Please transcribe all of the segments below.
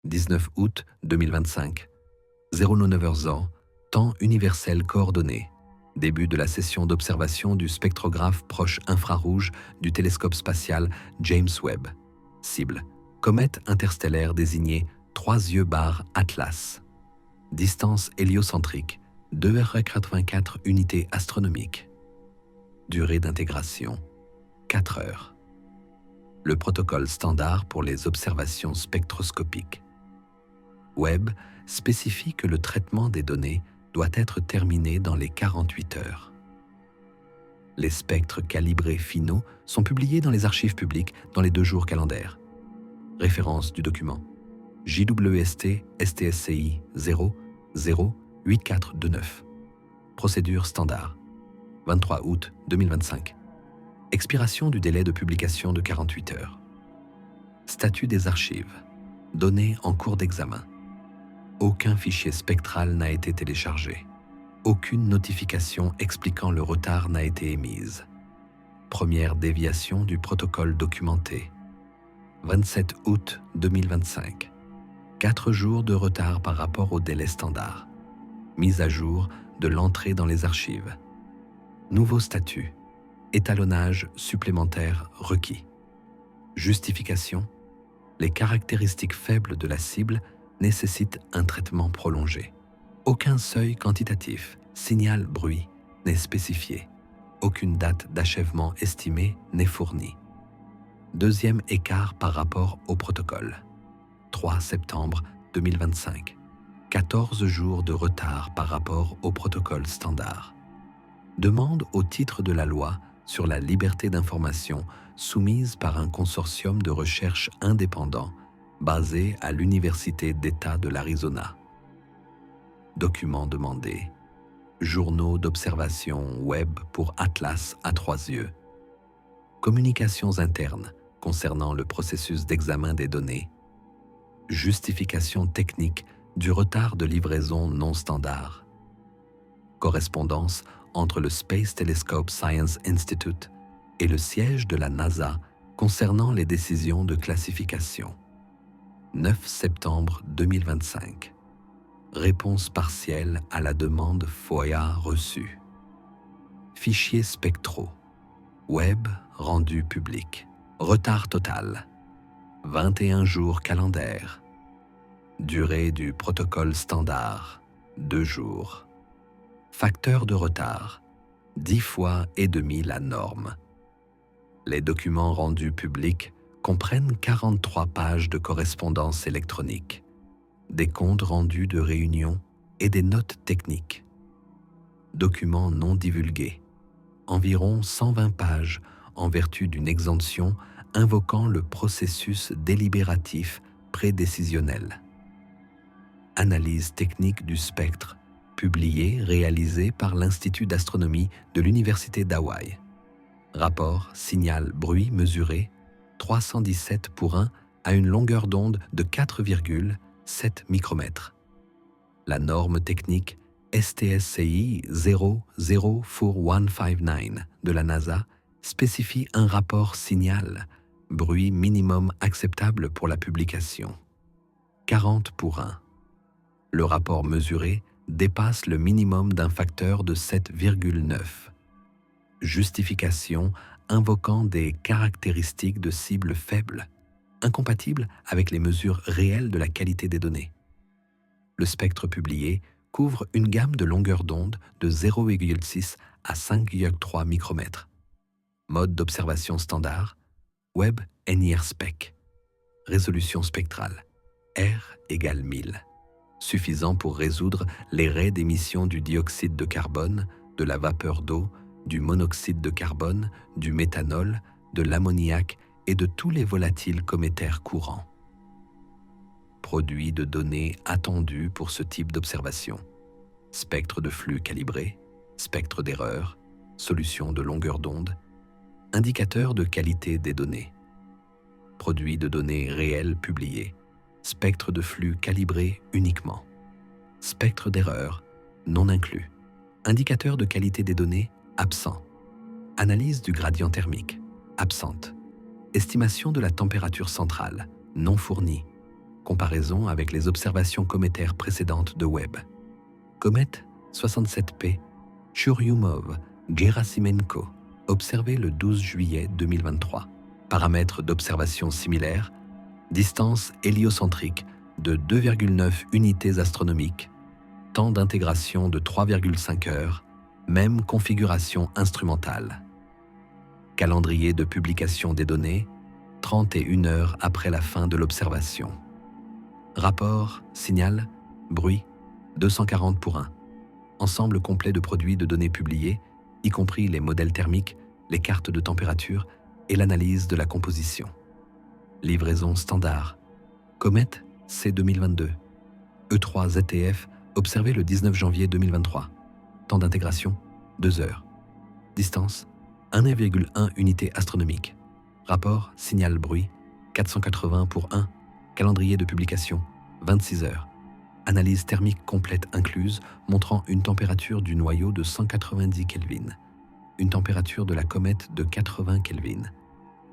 19 août 2025. 09h, temps universel coordonné. Début de la session d'observation du spectrographe proche infrarouge du télescope spatial James Webb. Cible: comète interstellaire désignée 3 yeux barres Atlas. Distance héliocentrique 2,84 unités astronomiques. Durée d'intégration 4 heures. Le protocole standard pour les observations spectroscopiques. Webb spécifie que le traitement des données doit être terminé dans les 48 heures. Les spectres calibrés finaux sont publiés dans les archives publiques dans les 2 jours calendaires. Référence du document: JWST STSCI 008429. Procédure standard. 23 août 2025. Expiration du délai de publication de 48 heures. Statut des archives. Données en cours d'examen. Aucun fichier spectral n'a été téléchargé. Aucune notification expliquant le retard n'a été émise. Première déviation du protocole documenté. 27 août 2025. 4 jours de retard par rapport au délai standard. Mise à jour de l'entrée dans les archives. Nouveau statut. Étalonnage supplémentaire requis. Justification: les caractéristiques faibles de la cible nécessitent un traitement prolongé. Aucun seuil quantitatif, signal bruit, n'est spécifié. Aucune date d'achèvement estimée n'est fournie. Deuxième écart par rapport au protocole. 3 septembre 2025. 14 jours de retard par rapport au protocole standard. Demande au titre de la loi sur la liberté d'information soumise par un consortium de recherche indépendant basé à l'Université d'État de l'Arizona. Documents demandés. Journaux d'observation web pour Atlas à 3 yeux. Communications internes concernant le processus d'examen des données. Justification technique du retard de livraison non standard. Correspondance entre le Space Telescope Science Institute et le siège de la NASA concernant les décisions de classification. 9 septembre 2025. Réponse partielle à la demande FOIA reçue. Fichiers spectraux. Webb rendu public. Retard total. 21 jours calendaires. Durée du protocole standard, 2 jours. Facteur de retard, 10 fois et demi la norme. Les documents rendus publics comprennent 43 pages de correspondance électronique, des comptes rendus de réunions et des notes techniques. Documents non divulgués, environ 120 pages en vertu d'une exemption invoquant le processus délibératif prédécisionnel. Analyse technique du spectre, publié, réalisé par l'Institut d'astronomie de l'Université d'Hawaï. Rapport signal bruit mesuré 317 pour 1 à une longueur d'onde de 4,7 micromètres. La norme technique STSCI 004159 de la NASA spécifie un rapport signal, bruit minimum acceptable pour la publication. 40 pour 1. Le rapport mesuré dépasse le minimum d'un facteur de 7,9. Justification invoquant des caractéristiques de cible faibles, incompatibles avec les mesures réelles de la qualité des données. Le spectre publié couvre une gamme de longueurs d'onde de 0,6 à 5,3 micromètres. Mode d'observation standard, Webb NIRSpec. Résolution spectrale, R égale 1000. Suffisant pour résoudre les raies d'émission du dioxyde de carbone, de la vapeur d'eau, du monoxyde de carbone, du méthanol, de l'ammoniac et de tous les volatiles cométaires courants. Produit de données attendues pour ce type d'observation. Spectre de flux calibré, spectre d'erreur, solution de longueur d'onde, indicateur de qualité des données. Produit de données réelles publiées. Spectre de flux calibré uniquement. Spectre d'erreur non inclus. Indicateur de qualité des données absent. Analyse du gradient thermique absente. Estimation de la température centrale non fournie. Comparaison avec les observations cométaires précédentes de Webb. Comète 67P Churyumov-Gerasimenko, observé le 12 juillet 2023. Paramètres d'observation similaires, distance héliocentrique de 2,9 unités astronomiques, temps d'intégration de 3,5 heures, même configuration instrumentale. Calendrier de publication des données, 31 heures après la fin de l'observation. Rapport, signal, bruit, 240 pour 1. Ensemble complet de produits de données publiés, y compris les modèles thermiques, les cartes de température et l'analyse de la composition. Livraison standard. Comète C 2022. E3 ZTF observé le 19 janvier 2023. Temps d'intégration 2 heures. Distance 1,1 unité astronomique. Rapport signal bruit 480 pour 1. Calendrier de publication 26 heures. Analyse thermique complète incluse montrant une température du noyau de 190 Kelvin. Une température de la comète de 80 Kelvin.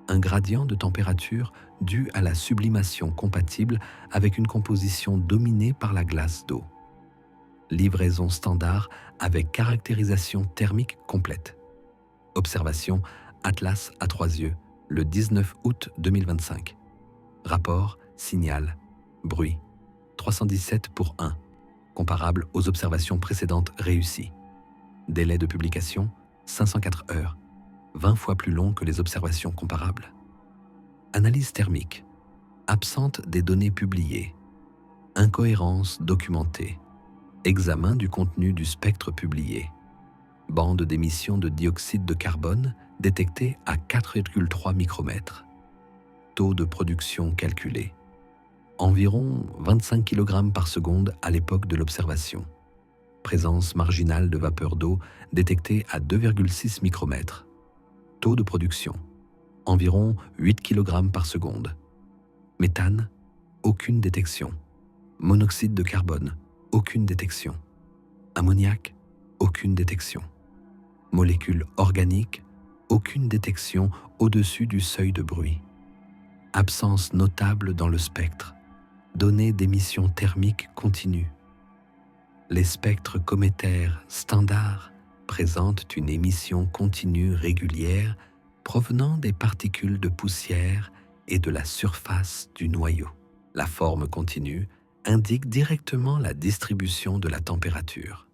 Un gradient de température dû à la sublimation compatible avec une composition dominée par la glace d'eau. Livraison standard avec caractérisation thermique complète. Observation Atlas à 3 yeux, le 19 août 2025. Rapport, signal, bruit, 317 pour 1, comparable aux observations précédentes réussies. Délai de publication, 504 heures, 20 fois plus long que les observations comparables. Analyse thermique, absente des données publiées. Incohérence documentée. Examen du contenu du spectre publié. Bande d'émission de dioxyde de carbone détectée à 4,3 micromètres. Taux de production calculé. Environ 25 kg par seconde à l'époque de l'observation. Présence marginale de vapeur d'eau détectée à 2,6 micromètres. Taux de production. Environ 8 kg par seconde. Méthane, aucune détection. Monoxyde de carbone, aucune détection. Ammoniac, aucune détection. Molécules organiques, aucune détection au-dessus du seuil de bruit. Absence notable dans le spectre. Données d'émission thermique continue. Les spectres cométaires standards présentent une émission continue régulière provenant des particules de poussière et de la surface du noyau. La forme continue indique directement la distribution de la température.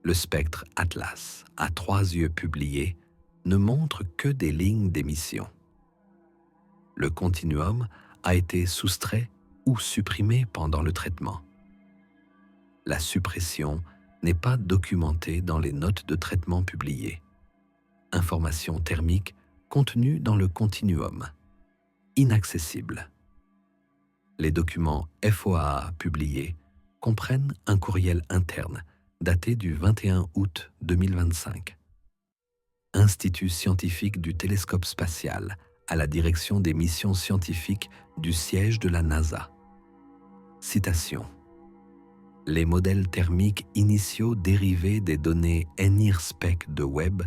Le spectre Atlas, à 3 yeux publié, ne montre que des lignes d'émission. Le continuum a été soustrait ou supprimé pendant le traitement. La suppression n'est pas documentée dans les notes de traitement publiées. Informations thermiques contenues dans le continuum. Inaccessible. Les documents FOAA publiés comprennent un courriel interne daté du 21 août 2025. Institut scientifique du télescope spatial à la direction des missions scientifiques du siège de la NASA. Citation. Les modèles thermiques initiaux dérivés des données NIRSPEC de Webb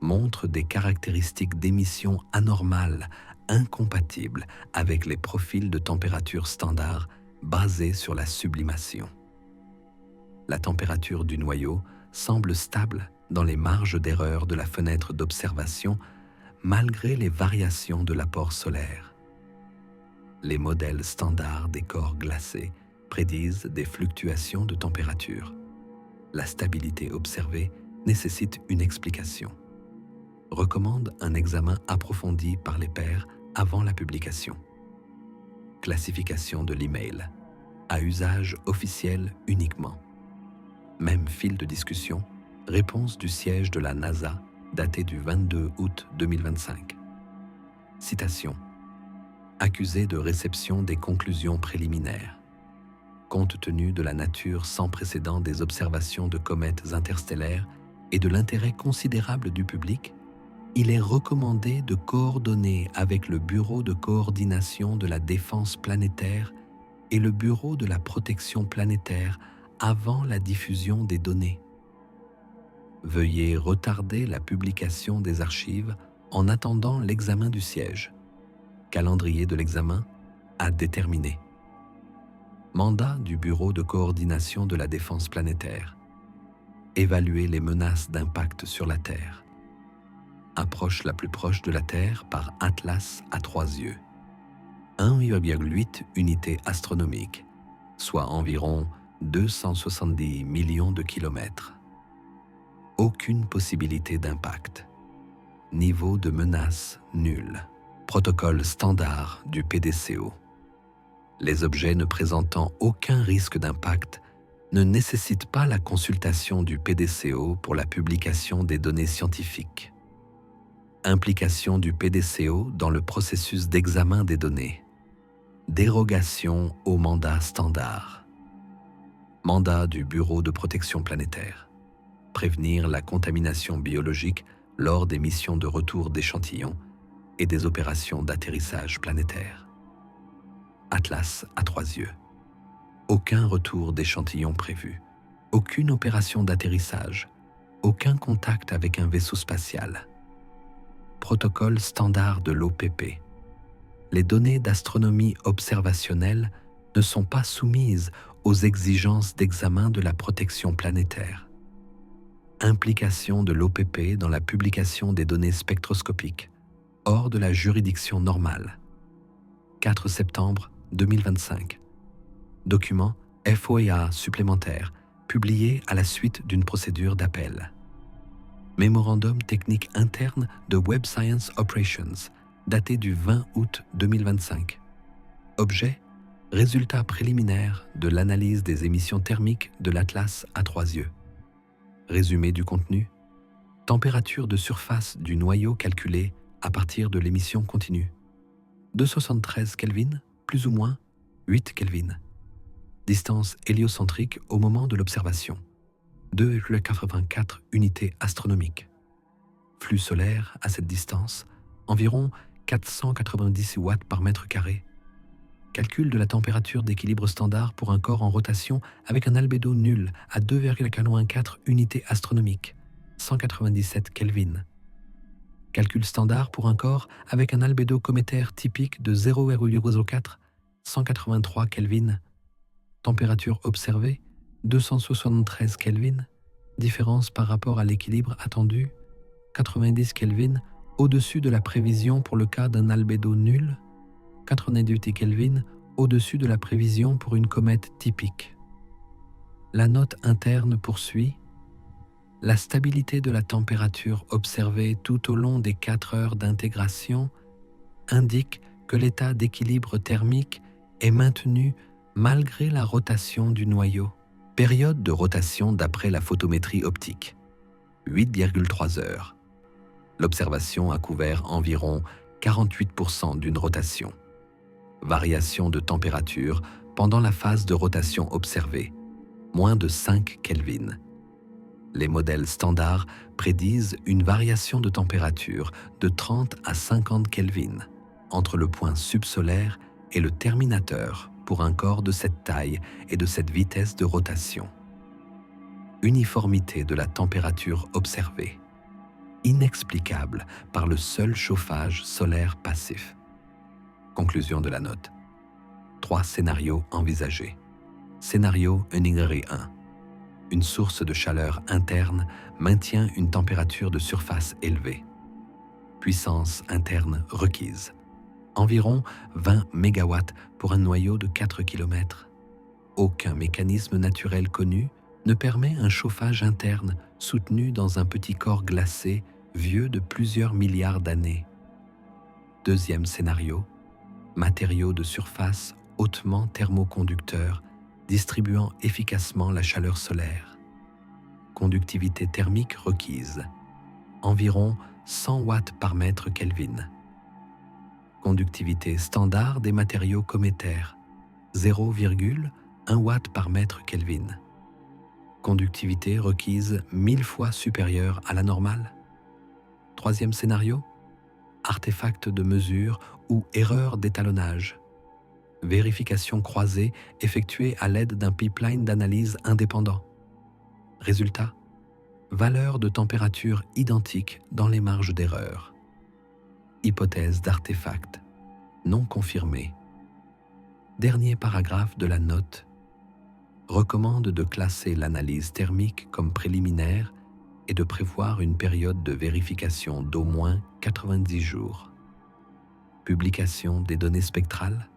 montrent des caractéristiques d'émission anormales incompatibles avec les profils de température standard basés sur la sublimation. La température du noyau semble stable dans les marges d'erreur de la fenêtre d'observation malgré les variations de l'apport solaire. Les modèles standards des corps glacés prédisent des fluctuations de température. La stabilité observée nécessite une explication. Recommande un examen approfondi par les pairs avant la publication. Classification de l'email, à usage officiel uniquement. Même fil de discussion, réponse du siège de la NASA datée du 22 août 2025. Citation. Accusé de réception des conclusions préliminaires. Compte tenu de la nature sans précédent des observations de comètes interstellaires et de l'intérêt considérable du public, il est recommandé de coordonner avec le Bureau de coordination de la défense planétaire et le Bureau de la protection planétaire avant la diffusion des données. Veuillez retarder la publication des archives en attendant l'examen du siège. Calendrier de l'examen, à déterminer. Mandat du Bureau de coordination de la défense planétaire. Évaluer les menaces d'impact sur la Terre. Approche la plus proche de la Terre par atlas à 3 yeux. 1,8 unités astronomiques, soit environ 270 millions de kilomètres. Aucune possibilité d'impact. Niveau de menace nul. Protocole standard du PDCO. Les objets ne présentant aucun risque d'impact ne nécessitent pas la consultation du PDCO pour la publication des données scientifiques. Implication du PDCO dans le processus d'examen des données. Dérogation au mandat standard. Mandat du Bureau de protection planétaire. Prévenir la contamination biologique lors des missions de retour d'échantillons et des opérations d'atterrissage planétaire. Atlas à 3 yeux. Aucun retour d'échantillons prévu. Aucune opération d'atterrissage. Aucun contact avec un vaisseau spatial. Protocole standard de l'OPP. Les données d'astronomie observationnelle ne sont pas soumises aux exigences d'examen de la protection planétaire. Implication de l'OPP dans la publication des données spectroscopiques, hors de la juridiction normale. 4 septembre 2025. Document FOIA supplémentaire, publié à la suite d'une procédure d'appel. Mémorandum technique interne de Web Science Operations, daté du 20 août 2025. Objet: résultats préliminaires de l'analyse des émissions thermiques de l'Atlas à 3 yeux. Résumé du contenu: température de surface du noyau calculée à partir de l'émission continue. 273 Kelvin, plus ou moins 8 Kelvin. Distance héliocentrique au moment de l'observation. 2,84 unités astronomiques. Flux solaire à cette distance, environ 490 watts par mètre carré. Calcul de la température d'équilibre standard pour un corps en rotation avec un albédo nul à 2,84 unités astronomiques, 197 Kelvin. Calcul standard pour un corps avec un albédo cométaire typique de 0,04, 183 Kelvin. Température observée, 273 Kelvin. Différence par rapport à l'équilibre attendu, 90 Kelvin, au-dessus de la prévision pour le cas d'un albédo nul, 98 Kelvin, au-dessus de la prévision pour une comète typique. La note interne poursuit: la stabilité de la température observée tout au long des 4 heures d'intégration indique que l'état d'équilibre thermique est maintenu malgré la rotation du noyau. Période de rotation d'après la photométrie optique, 8,3 heures. L'observation a couvert environ 48% d'une rotation. Variation de température pendant la phase de rotation observée, moins de 5 Kelvin. Les modèles standards prédisent une variation de température de 30 à 50 Kelvin entre le point subsolaire et le terminateur pour un corps de cette taille et de cette vitesse de rotation. Uniformité de la température observée, inexplicable par le seul chauffage solaire passif. Conclusion de la note. 3 scénarios envisagés. Scénario Unigary 1. Une source de chaleur interne maintient une température de surface élevée. Puissance interne requise. Environ 20 MW pour un noyau de 4 km. Aucun mécanisme naturel connu ne permet un chauffage interne soutenu dans un petit corps glacé vieux de plusieurs milliards d'années. Deuxième scénario, matériaux de surface hautement thermoconducteurs distribuant efficacement la chaleur solaire. Conductivité thermique requise, environ 100 watts par mètre Kelvin. Conductivité standard des matériaux cométaires, 0,1 watt par mètre Kelvin. Conductivité requise 1000 fois supérieure à la normale. Troisième scénario, artefact de mesure ou erreur d'étalonnage. Vérification croisée effectuée à l'aide d'un pipeline d'analyse indépendant. Résultat, valeur de température identique dans les marges d'erreur. Hypothèse d'artefact non confirmée. dernier paragraphe de la note recommande de classer l'analyse thermique comme préliminaire et de prévoir une période de vérification d'au moins 90 jours. Publication des données spectrales,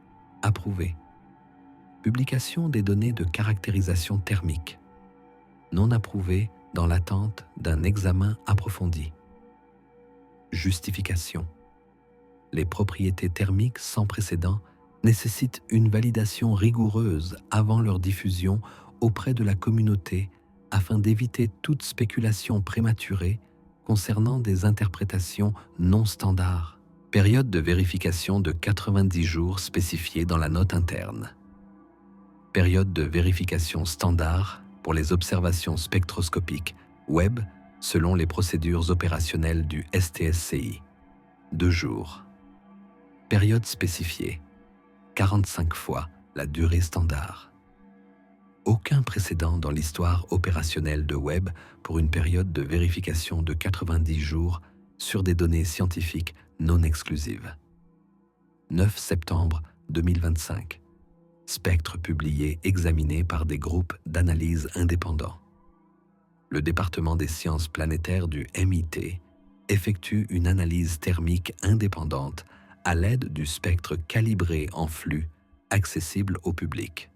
approuvée. Publication des données de caractérisation thermique, non approuvée dans l'attente d'un examen approfondi. Justification. Les propriétés thermiques sans précédent nécessitent une validation rigoureuse avant leur diffusion auprès de la communauté afin d'éviter toute spéculation prématurée concernant des interprétations non standards. Période de vérification de 90 jours spécifiée dans la note interne. Période de vérification standard pour les observations spectroscopiques Webb selon les procédures opérationnelles du STSCI. 2 jours. Période spécifiée. 45 fois la durée standard. Aucun précédent dans l'histoire opérationnelle de Webb pour une période de vérification de 90 jours sur des données scientifiques non exclusives. 9 septembre 2025. Spectre publié examiné par des groupes d'analyse indépendants. Le département des sciences planétaires du MIT effectue une analyse thermique indépendante à l'aide du spectre calibré en flux accessible au public.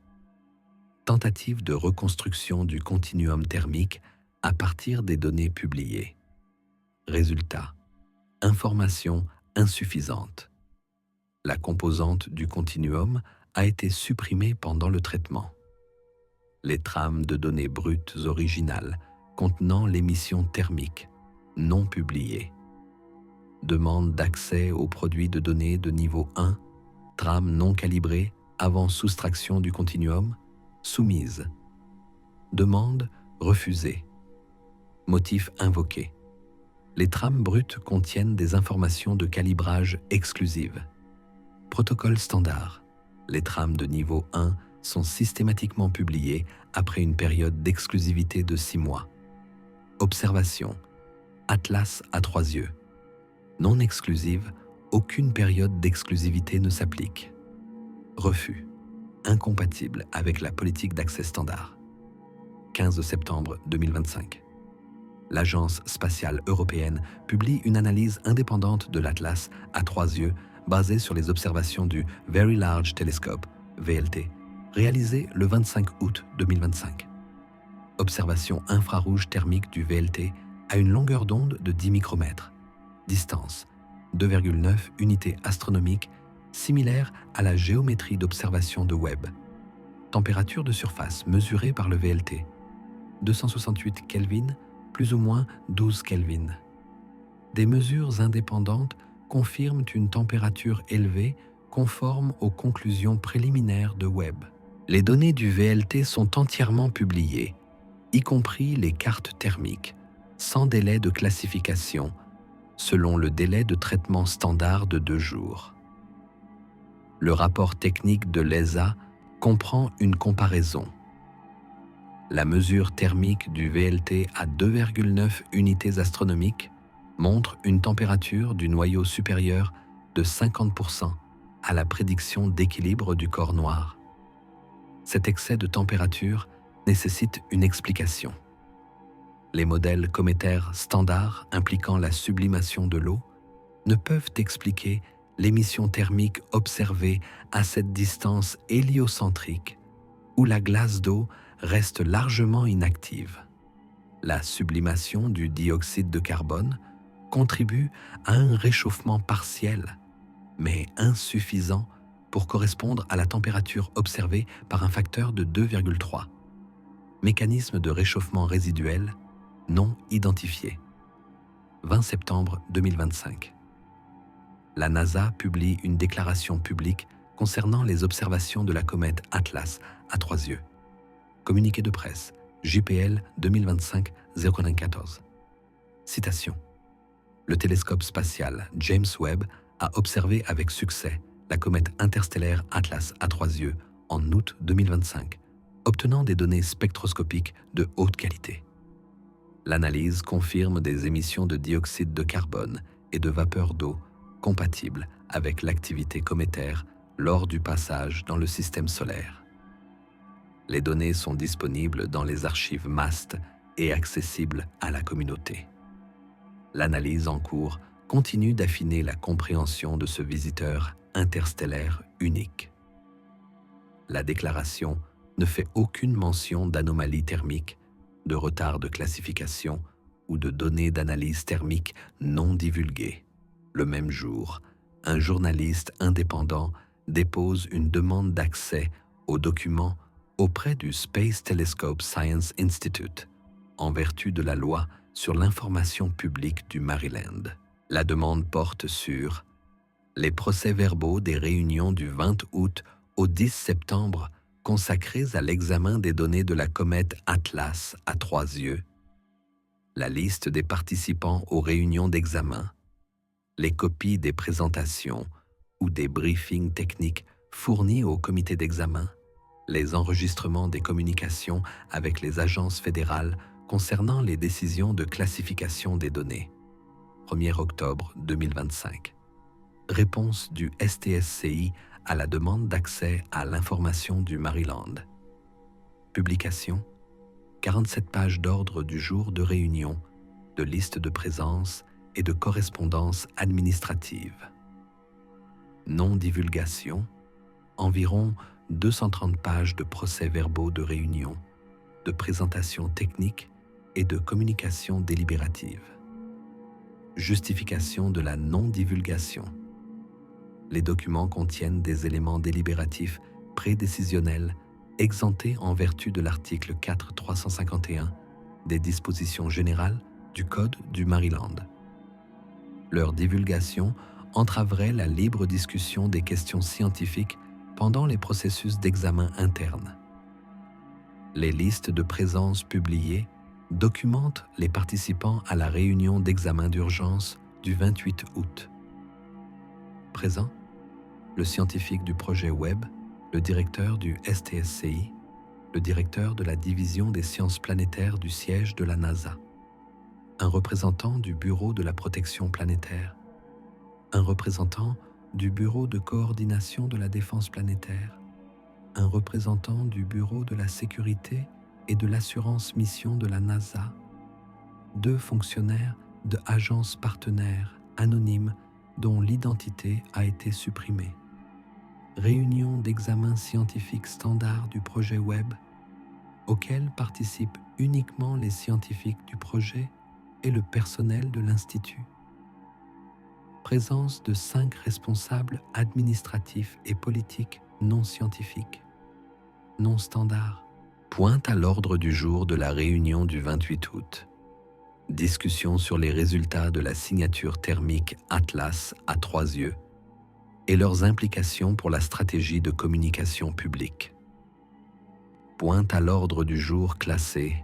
Tentative de reconstruction du continuum thermique à partir des données publiées. Résultat. Information insuffisante. La composante du continuum a été supprimée pendant le traitement. Les trames de données brutes originales contenant l'émission thermique non publiées. Demande d'accès aux produits de données de niveau 1, trame non calibrée avant soustraction du continuum, soumise. Demande refusée. Motif invoqué. Les trames brutes contiennent des informations de calibrage exclusives. Protocole standard. Les trames de niveau 1 sont systématiquement publiées après une période d'exclusivité de 6 mois. Observation. Atlas à 3 yeux. Non exclusive, aucune période d'exclusivité ne s'applique. Refus. Incompatible avec la politique d'accès standard. 15 septembre 2025. L'Agence spatiale européenne publie une analyse indépendante de l'Atlas à 3 yeux basée sur les observations du Very Large Telescope, VLT, réalisée le 25 août 2025. Observation infrarouge thermique du VLT à une longueur d'onde de 10 micromètres. Distance 2,9 unités astronomiques, similaire à la géométrie d'observation de Webb. Température de surface mesurée par le VLT 268 Kelvin, plus ou moins 12 Kelvin. Des mesures indépendantes confirment une température élevée conforme aux conclusions préliminaires de Webb. Les données du VLT sont entièrement publiées, y compris les cartes thermiques, sans délai de classification, selon le délai de traitement standard de 2 jours. Le rapport technique de l'ESA comprend une comparaison. La mesure thermique du VLT à 2,9 unités astronomiques montre une température du noyau supérieur de 50% à la prédiction d'équilibre du corps noir. Cet excès de température nécessite une explication. Les modèles cométaires standards impliquant la sublimation de l'eau ne peuvent expliquer l'émission thermique observée à cette distance héliocentrique où la glace d'eau reste largement inactive. La sublimation du dioxyde de carbone contribue à un réchauffement partiel, mais insuffisant pour correspondre à la température observée par un facteur de 2,3. Mécanisme de réchauffement résiduel non identifié. 20 septembre 2025. La NASA publie une déclaration publique concernant les observations de la comète Atlas à 3 yeux. Communiqué de presse, JPL 2025-094. Citation. Le télescope spatial James Webb a observé avec succès la comète interstellaire Atlas à 3 yeux en août 2025, obtenant des données spectroscopiques de haute qualité. L'analyse confirme des émissions de dioxyde de carbone et de vapeur d'eau compatibles avec l'activité cométaire lors du passage dans le système solaire. Les données sont disponibles dans les archives MAST et accessibles à la communauté. L'analyse en cours continue d'affiner la compréhension de ce visiteur interstellaire unique. La déclaration ne fait aucune mention d'anomalies thermiques, de retard de classification ou de données d'analyse thermique non divulguées. Le même jour, un journaliste indépendant dépose une demande d'accès aux documents auprès du Space Telescope Science Institute, en vertu de la loi sur l'information publique du Maryland. La demande porte sur les procès-verbaux des réunions du 20 août au 10 septembre consacrés à l'examen des données de la comète Atlas à 3 yeux, la liste des participants aux réunions d'examen, les copies des présentations ou des briefings techniques fournis au comité d'examen, les enregistrements des communications avec les agences fédérales concernant les décisions de classification des données. 1er octobre 2025. Réponse du STSCI à la demande d'accès à l'information du Maryland. Publication 47 pages d'ordre du jour de réunion, de liste de présence et de correspondance administrative. Non-divulgation, environ 230 pages de procès-verbaux de réunion, de présentation technique et de communication délibérative. Justification de la non-divulgation. Les documents contiennent des éléments délibératifs prédécisionnels exemptés en vertu de l'article 4351 des dispositions générales du Code du Maryland. Leur divulgation entraverait la libre discussion des questions scientifiques pendant les processus d'examen interne. Les listes de présence publiées documentent les participants à la réunion d'examen d'urgence du 28 août. Présent, le scientifique du projet Webb, le directeur du STSCI, le directeur de la division des sciences planétaires du siège de la NASA, un représentant du Bureau de la protection planétaire, un représentant du Bureau de coordination de la défense planétaire, un représentant du Bureau de la sécurité et de l'assurance mission de la NASA, 2 fonctionnaires de agences partenaires anonymes dont l'identité a été supprimée. Réunion d'examen scientifique standard du projet Webb, auquel participent uniquement les scientifiques du projet et le personnel de l'Institut. Présence de 5 responsables administratifs et politiques non scientifiques, non standards. Pointe à l'ordre du jour de la réunion du 28 août. Discussion sur les résultats de la signature thermique Atlas à 3 yeux et leurs implications pour la stratégie de communication publique. Pointe à l'ordre du jour classé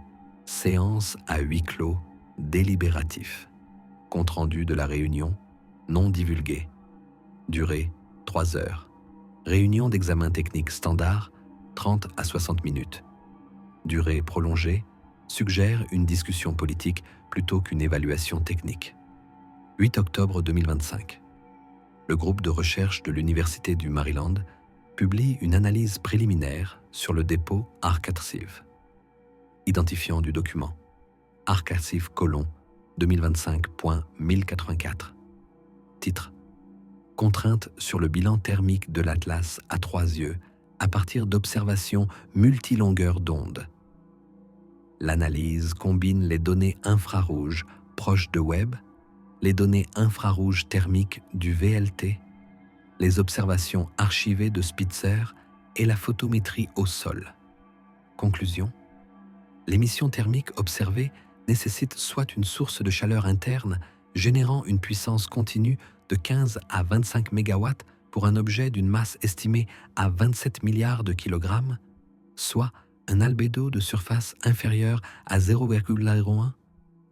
séance à huis clos délibératif. Compte-rendu de la réunion non divulgué. Durée 3 heures. Réunion d'examen technique standard 30 à 60 minutes. Durée prolongée suggère une discussion politique plutôt qu'une évaluation technique. 8 octobre 2025. Le groupe de recherche de l'Université du Maryland publie une analyse préliminaire sur le dépôt ArcArchive. Identifiant du document ArcArchive : 2025.1084. Titre : Contrainte sur le bilan thermique de l'Atlas à 3 yeux à partir d'observations multilongueurs d'onde. L'analyse combine les données infrarouges proches de Webb, les données infrarouges thermiques du VLT, les observations archivées de Spitzer et la photométrie au sol. Conclusion : l'émission thermique observée nécessite soit une source de chaleur interne générant une puissance continue de 15 à 25 MW pour un objet d'une masse estimée à 27 milliards de kilogrammes, soit un albédo de surface inférieure à 0,01,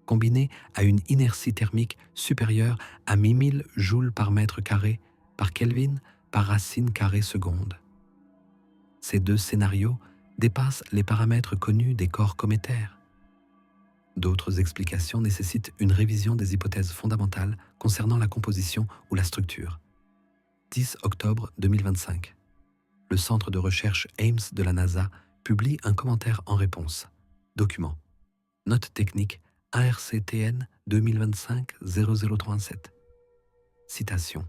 combiné à une inertie thermique supérieure à 1000 joules par mètre carré par Kelvin par racine carrée seconde. Ces 2 scénarios dépassent les paramètres connus des corps cométaires. D'autres explications nécessitent une révision des hypothèses fondamentales concernant la composition ou la structure. 10 octobre 2025. Le centre de recherche Ames de la NASA publie un commentaire en réponse. Document. Note technique ARCTN 2025-0037. Citation.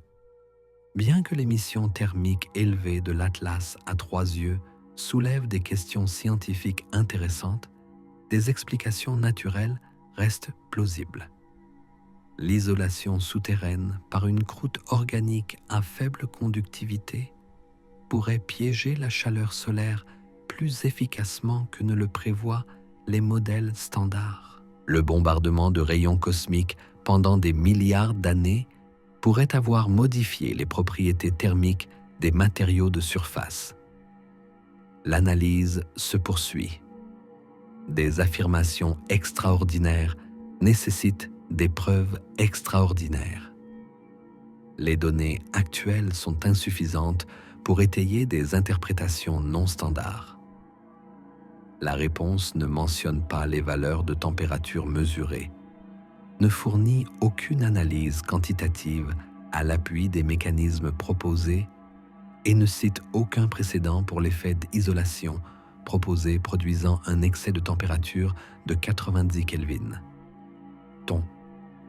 Bien que l'émission thermique élevée de l'Atlas à 3 yeux soulève des questions scientifiques intéressantes, des explications naturelles restent plausibles. L'isolation souterraine par une croûte organique à faible conductivité pourrait piéger la chaleur solaire plus efficacement que ne le prévoient les modèles standards. Le bombardement de rayons cosmiques pendant des milliards d'années pourrait avoir modifié les propriétés thermiques des matériaux de surface. L'analyse se poursuit. Des affirmations extraordinaires nécessitent des preuves extraordinaires. Les données actuelles sont insuffisantes pour étayer des interprétations non standards. La réponse ne mentionne pas les valeurs de température mesurées, ne fournit aucune analyse quantitative à l'appui des mécanismes proposés et ne cite aucun précédent pour l'effet d'isolation proposé produisant un excès de température de 90 Kelvin. Ton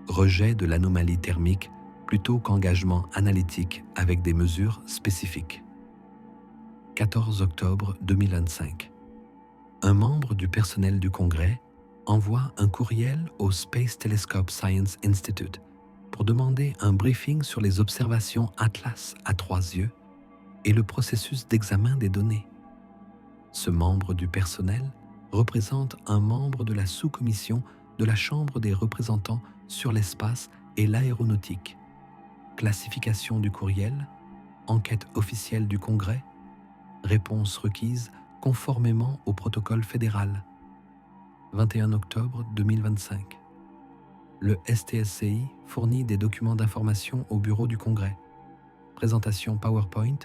rejet de l'anomalie thermique plutôt qu'engagement analytique avec des mesures spécifiques. 14 octobre 2025. Un membre du personnel du Congrès envoie un courriel au Space Telescope Science Institute pour demander un briefing sur les observations Atlas à 3 yeux et le processus d'examen des données. Ce membre du personnel représente un membre de la sous-commission de la Chambre des représentants sur l'espace et l'aéronautique. Classification du courriel, enquête officielle du Congrès, réponse requise conformément au protocole fédéral. 21 octobre 2025. Le STSCI fournit des documents d'information au bureau du Congrès. Présentation PowerPoint,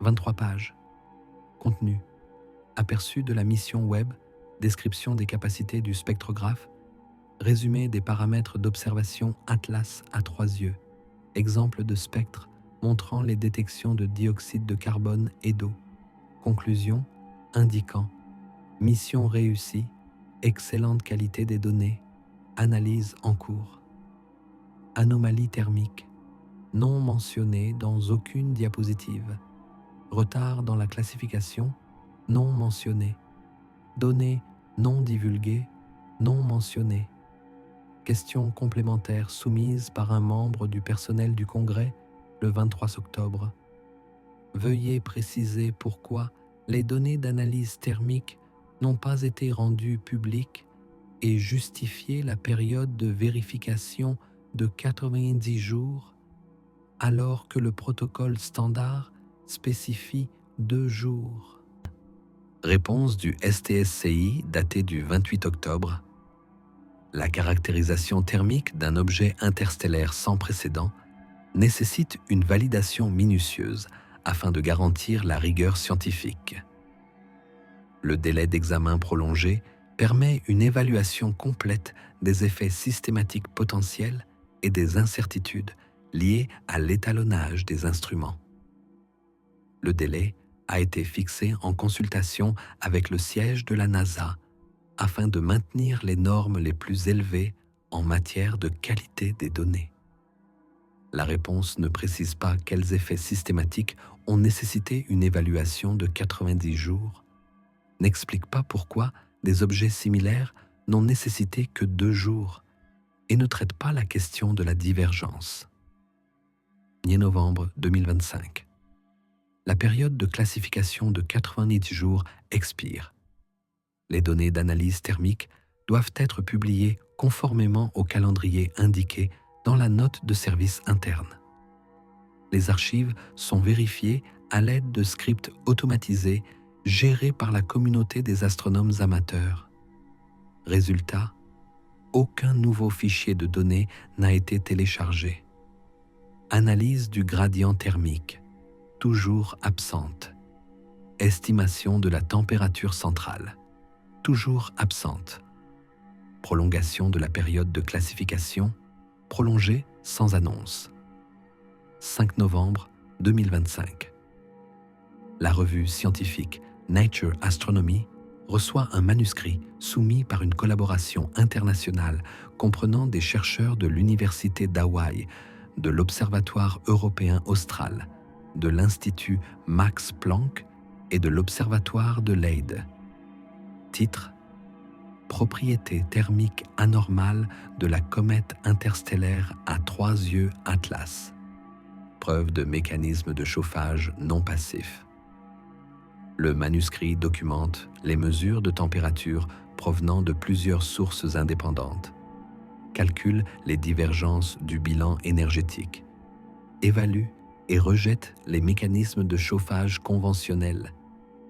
23 pages. Contenu. Aperçu de la mission web, description des capacités du spectrographe, résumé des paramètres d'observation Atlas à 3 yeux, exemple de spectre montrant les détections de dioxyde de carbone et d'eau. Conclusion indiquant mission réussie, excellente qualité des données, analyse en cours. Anomalie thermique, non mentionnée dans aucune diapositive. Retard dans la classification, non mentionné. Données non divulguées, non mentionnées. Question complémentaire soumise par un membre du personnel du Congrès le 23 octobre. Veuillez préciser pourquoi les données d'analyse thermique n'ont pas été rendues publiques et justifier la période de vérification de 90 jours alors que le protocole standard spécifie 2 jours. Réponse du STSCI datée du 28 octobre. La caractérisation thermique d'un objet interstellaire sans précédent nécessite une validation minutieuse afin de garantir la rigueur scientifique. Le délai d'examen prolongé permet une évaluation complète des effets systématiques potentiels et des incertitudes liées à l'étalonnage des instruments. Le délai a été fixé en consultation avec le siège de la NASA afin de maintenir les normes les plus élevées en matière de qualité des données. La réponse ne précise pas quels effets systématiques ont nécessité une évaluation de 90 jours, n'explique pas pourquoi des objets similaires n'ont nécessité que 2 jours et ne traite pas la question de la divergence. 1er novembre 2025. La période de classification de 90 jours expire. Les données d'analyse thermique doivent être publiées conformément au calendrier indiqué dans la note de service interne. Les archives sont vérifiées à l'aide de scripts automatisés gérés par la communauté des astronomes amateurs. Résultat, aucun nouveau fichier de données n'a été téléchargé. Analyse du gradient thermique, toujours absente. Estimation de la température centrale, toujours absente. Prolongation de la période de classification, prolongée sans annonce. 5 novembre 2025. La revue scientifique Nature Astronomy reçoit un manuscrit soumis par une collaboration internationale comprenant des chercheurs de l'Université d'Hawaï, de l'Observatoire européen austral, de l'Institut Max Planck et de l'Observatoire de Leyde. Titre: Propriétés thermiques anormales de la comète interstellaire à 3 yeux Atlas. Preuve de mécanisme de chauffage non passif. Le manuscrit documente les mesures de température provenant de plusieurs sources indépendantes, calcule les divergences du bilan énergétique, évalue et rejette les mécanismes de chauffage conventionnels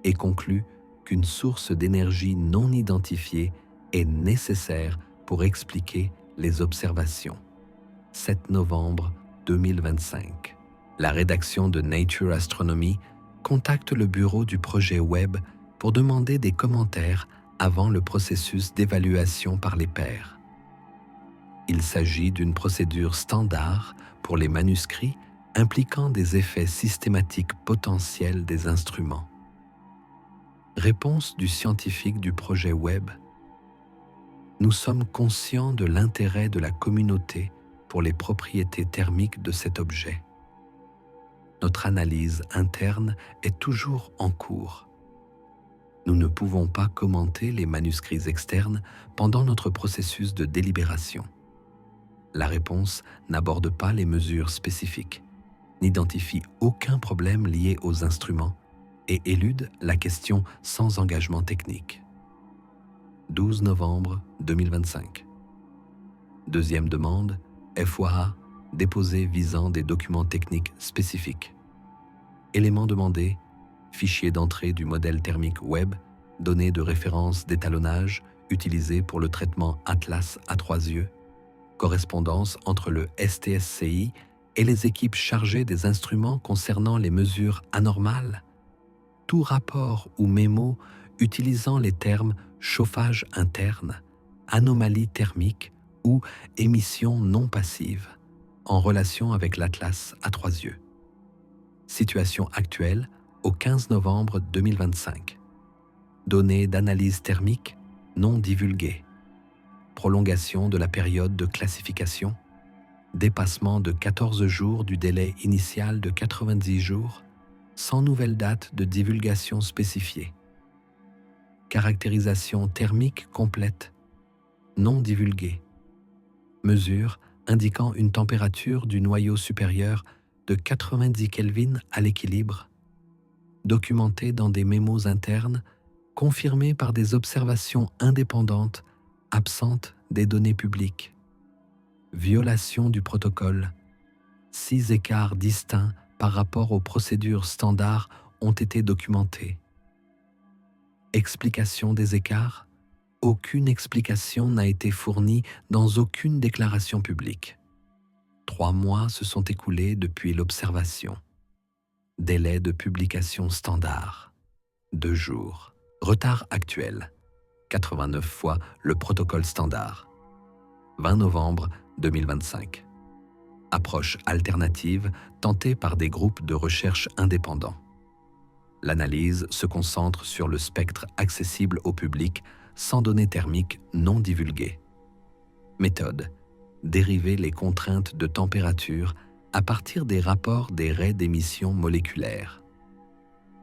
et conclut qu'une source d'énergie non identifiée est nécessaire pour expliquer les observations. 7 novembre 2025. La rédaction de Nature Astronomy contacte le bureau du projet Webb pour demander des commentaires avant le processus d'évaluation par les pairs. Il s'agit d'une procédure standard pour les manuscrits impliquant des effets systématiques potentiels des instruments. Réponse du scientifique du projet Webb. Nous sommes conscients de l'intérêt de la communauté pour les propriétés thermiques de cet objet. Notre analyse interne est toujours en cours. Nous ne pouvons pas commenter les manuscrits externes pendant notre processus de délibération. La réponse n'aborde pas les mesures spécifiques, n'identifie aucun problème lié aux instruments et élude la question sans engagement technique. 12 novembre 2025. Deuxième demande, FOA, déposée visant des documents techniques spécifiques. Éléments demandés, fichier d'entrée du modèle thermique Webb, données de référence d'étalonnage utilisées pour le traitement Atlas à 3 yeux, correspondance entre le STSCI et les équipes chargées des instruments concernant les mesures anormales, tout rapport ou mémo utilisant les termes chauffage interne, anomalie thermique ou émission non passive en relation avec l'Atlas à 3 yeux. Situation actuelle au 15 novembre 2025. Données d'analyse thermique non divulguées. Prolongation de la période de classification. Dépassement de 14 jours du délai initial de 90 jours, sans nouvelle date de divulgation spécifiée. Caractérisation thermique complète, non divulguée. Mesure indiquant une température du noyau supérieur de 90 Kelvin à l'équilibre, documentée dans des mémos internes, confirmée par des observations indépendantes absentes des données publiques. Violation du protocole. 6 écarts distincts par rapport aux procédures standards ont été documentés. Explication des écarts. Aucune explication n'a été fournie dans aucune déclaration publique. 3 mois se sont écoulés depuis l'observation. Délai de publication standard. 2 jours. Retard actuel. 89 fois le protocole standard. 20 novembre 2025. Approche alternative tentée par des groupes de recherche indépendants. L'analyse se concentre sur le spectre accessible au public sans données thermiques non divulguées. Méthode: dériver les contraintes de température à partir des rapports des raies d'émission moléculaires.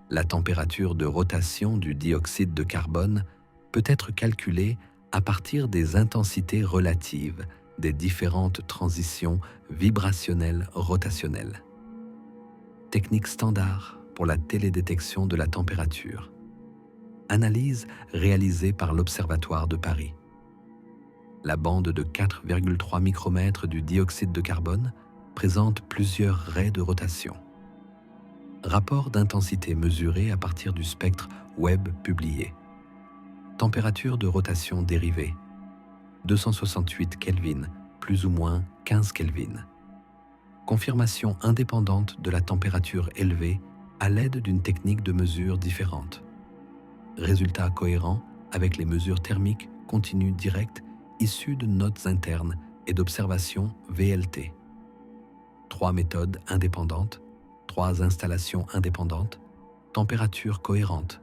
La température de rotation du dioxyde de carbone peut être calculée à partir des intensités relatives des différentes transitions vibrationnelles rotationnelles. Technique standard pour la télédétection de la température. Analyse réalisée par l'Observatoire de Paris. La bande de 4,3 micromètres du dioxyde de carbone présente plusieurs raies de rotation. Rapport d'intensité mesuré à partir du spectre Webb publié. Température de rotation dérivée. 268 Kelvin, plus ou moins 15 Kelvin. Confirmation indépendante de la température élevée à l'aide d'une technique de mesure différente. Résultat cohérent avec les mesures thermiques continues directes issues de notes internes et d'observations VLT. 3 méthodes indépendantes, 3 installations indépendantes, température cohérente,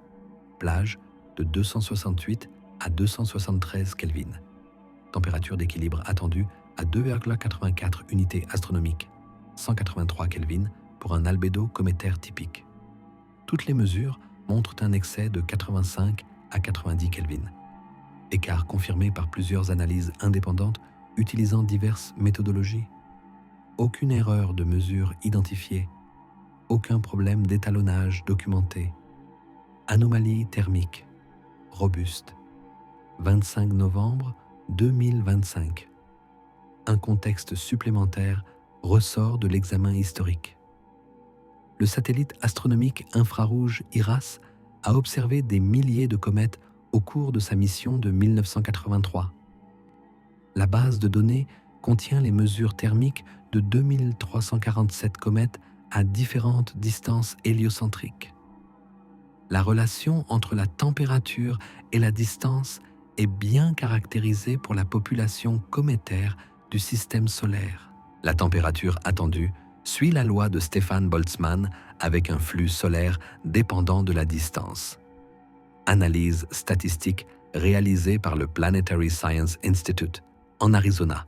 plage de 268 à 273 Kelvin, température d'équilibre attendue à 2,84 unités astronomiques, 183 Kelvin pour un albédo cométaire typique. Toutes les mesures montrent un excès de 85 à 90 Kelvin. Écart confirmé par plusieurs analyses indépendantes utilisant diverses méthodologies. Aucune erreur de mesure identifiée. Aucun problème d'étalonnage documenté. Anomalie thermique. Robuste. 25 novembre 2025. Un contexte supplémentaire ressort de l'examen historique. Le satellite astronomique infrarouge IRAS a observé des milliers de comètes au cours de sa mission de 1983. La base de données contient les mesures thermiques de 2347 comètes à différentes distances héliocentriques. La relation entre la température et la distance est bien caractérisée pour la population cométaire du système solaire. La température attendue suit la loi de Stefan Boltzmann avec un flux solaire dépendant de la distance. Analyse statistique réalisée par le Planetary Science Institute en Arizona.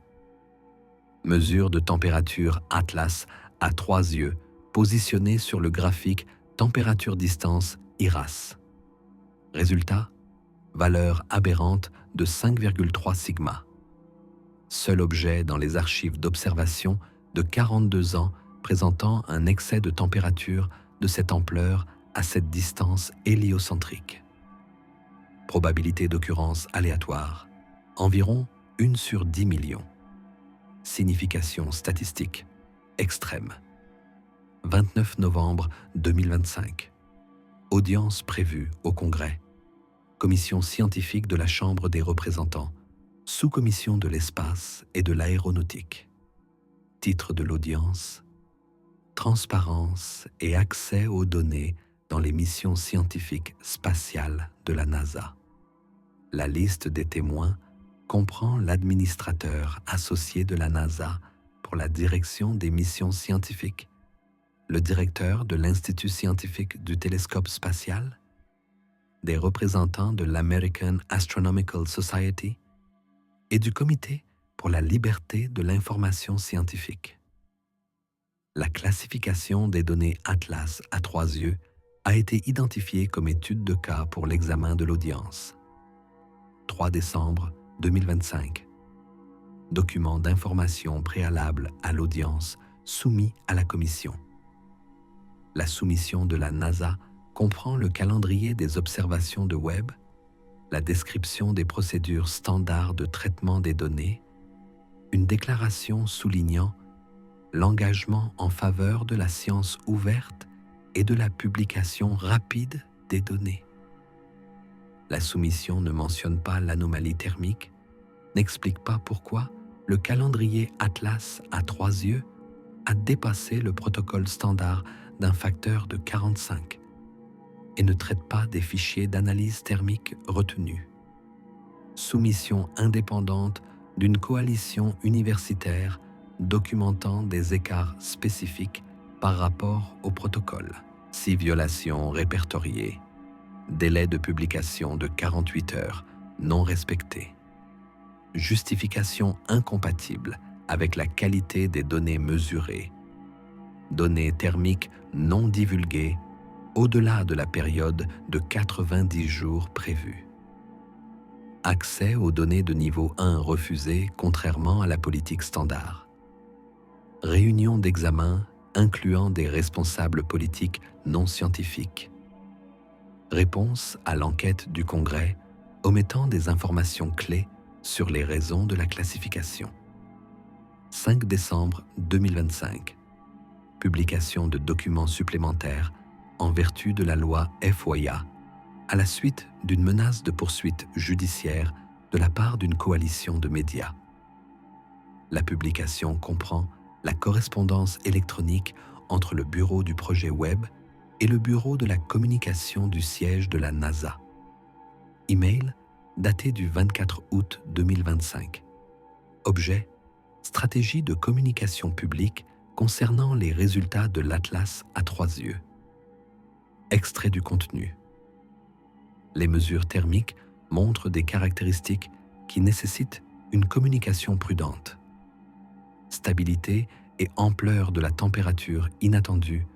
Mesure de température Atlas à 3 yeux positionnée sur le graphique température-distance IRAS. Résultat, valeur aberrante de 5,3 sigma. Seul objet dans les archives d'observation de 42 ans présentant un excès de température de cette ampleur à cette distance héliocentrique. Probabilité d'occurrence aléatoire, environ 1 sur 10 millions. Signification statistique, extrême. 29 novembre 2025. Audience prévue au Congrès. Commission scientifique de la Chambre des représentants, sous-commission de l'espace et de l'aéronautique. Titre de l'audience: Transparence et accès aux données dans les missions scientifiques spatiales de la NASA. La liste des témoins comprend l'administrateur associé de la NASA pour la direction des missions scientifiques, le directeur de l'Institut scientifique du télescope spatial, des représentants de l'American Astronomical Society et du Comité pour la liberté de l'information scientifique. La classification des données Atlas à 3 yeux a été identifiée comme étude de cas pour l'examen de l'audience. 3 décembre 2025. Document d'information préalable à l'audience soumis à la commission. La soumission de la NASA comprend le calendrier des observations de Webb, la description des procédures standards de traitement des données, une déclaration soulignant l'engagement en faveur de la science ouverte et de la publication rapide des données. La soumission ne mentionne pas l'anomalie thermique, n'explique pas pourquoi le calendrier Atlas à 3 yeux a dépassé le protocole standard d'un facteur de 45 et ne traite pas des fichiers d'analyse thermique retenus. Soumission indépendante d'une coalition universitaire documentant des écarts spécifiques par rapport au protocole. 6 violations répertoriées. Délai de publication de 48 heures non respecté. Justification incompatible avec la qualité des données mesurées. Données thermiques non divulguées au-delà de la période de 90 jours prévue. Accès aux données de niveau 1 refusé contrairement à la politique standard. Réunion d'examen incluant des responsables politiques non scientifiques. Réponse à l'enquête du Congrès omettant des informations clés sur les raisons de la classification. 5 décembre 2025. Publication de documents supplémentaires en vertu de la loi FOIA, à la suite d'une menace de poursuite judiciaire de la part d'une coalition de médias. La publication comprend la correspondance électronique entre le bureau du projet Webb et le bureau de la communication du siège de la NASA. Email daté du 24 août 2025. Objet: stratégie de communication publique concernant les résultats de l'Atlas à 3 yeux. Extrait du contenu. Les mesures thermiques montrent des caractéristiques qui nécessitent une communication prudente. Stabilité et ampleur de la température inattendue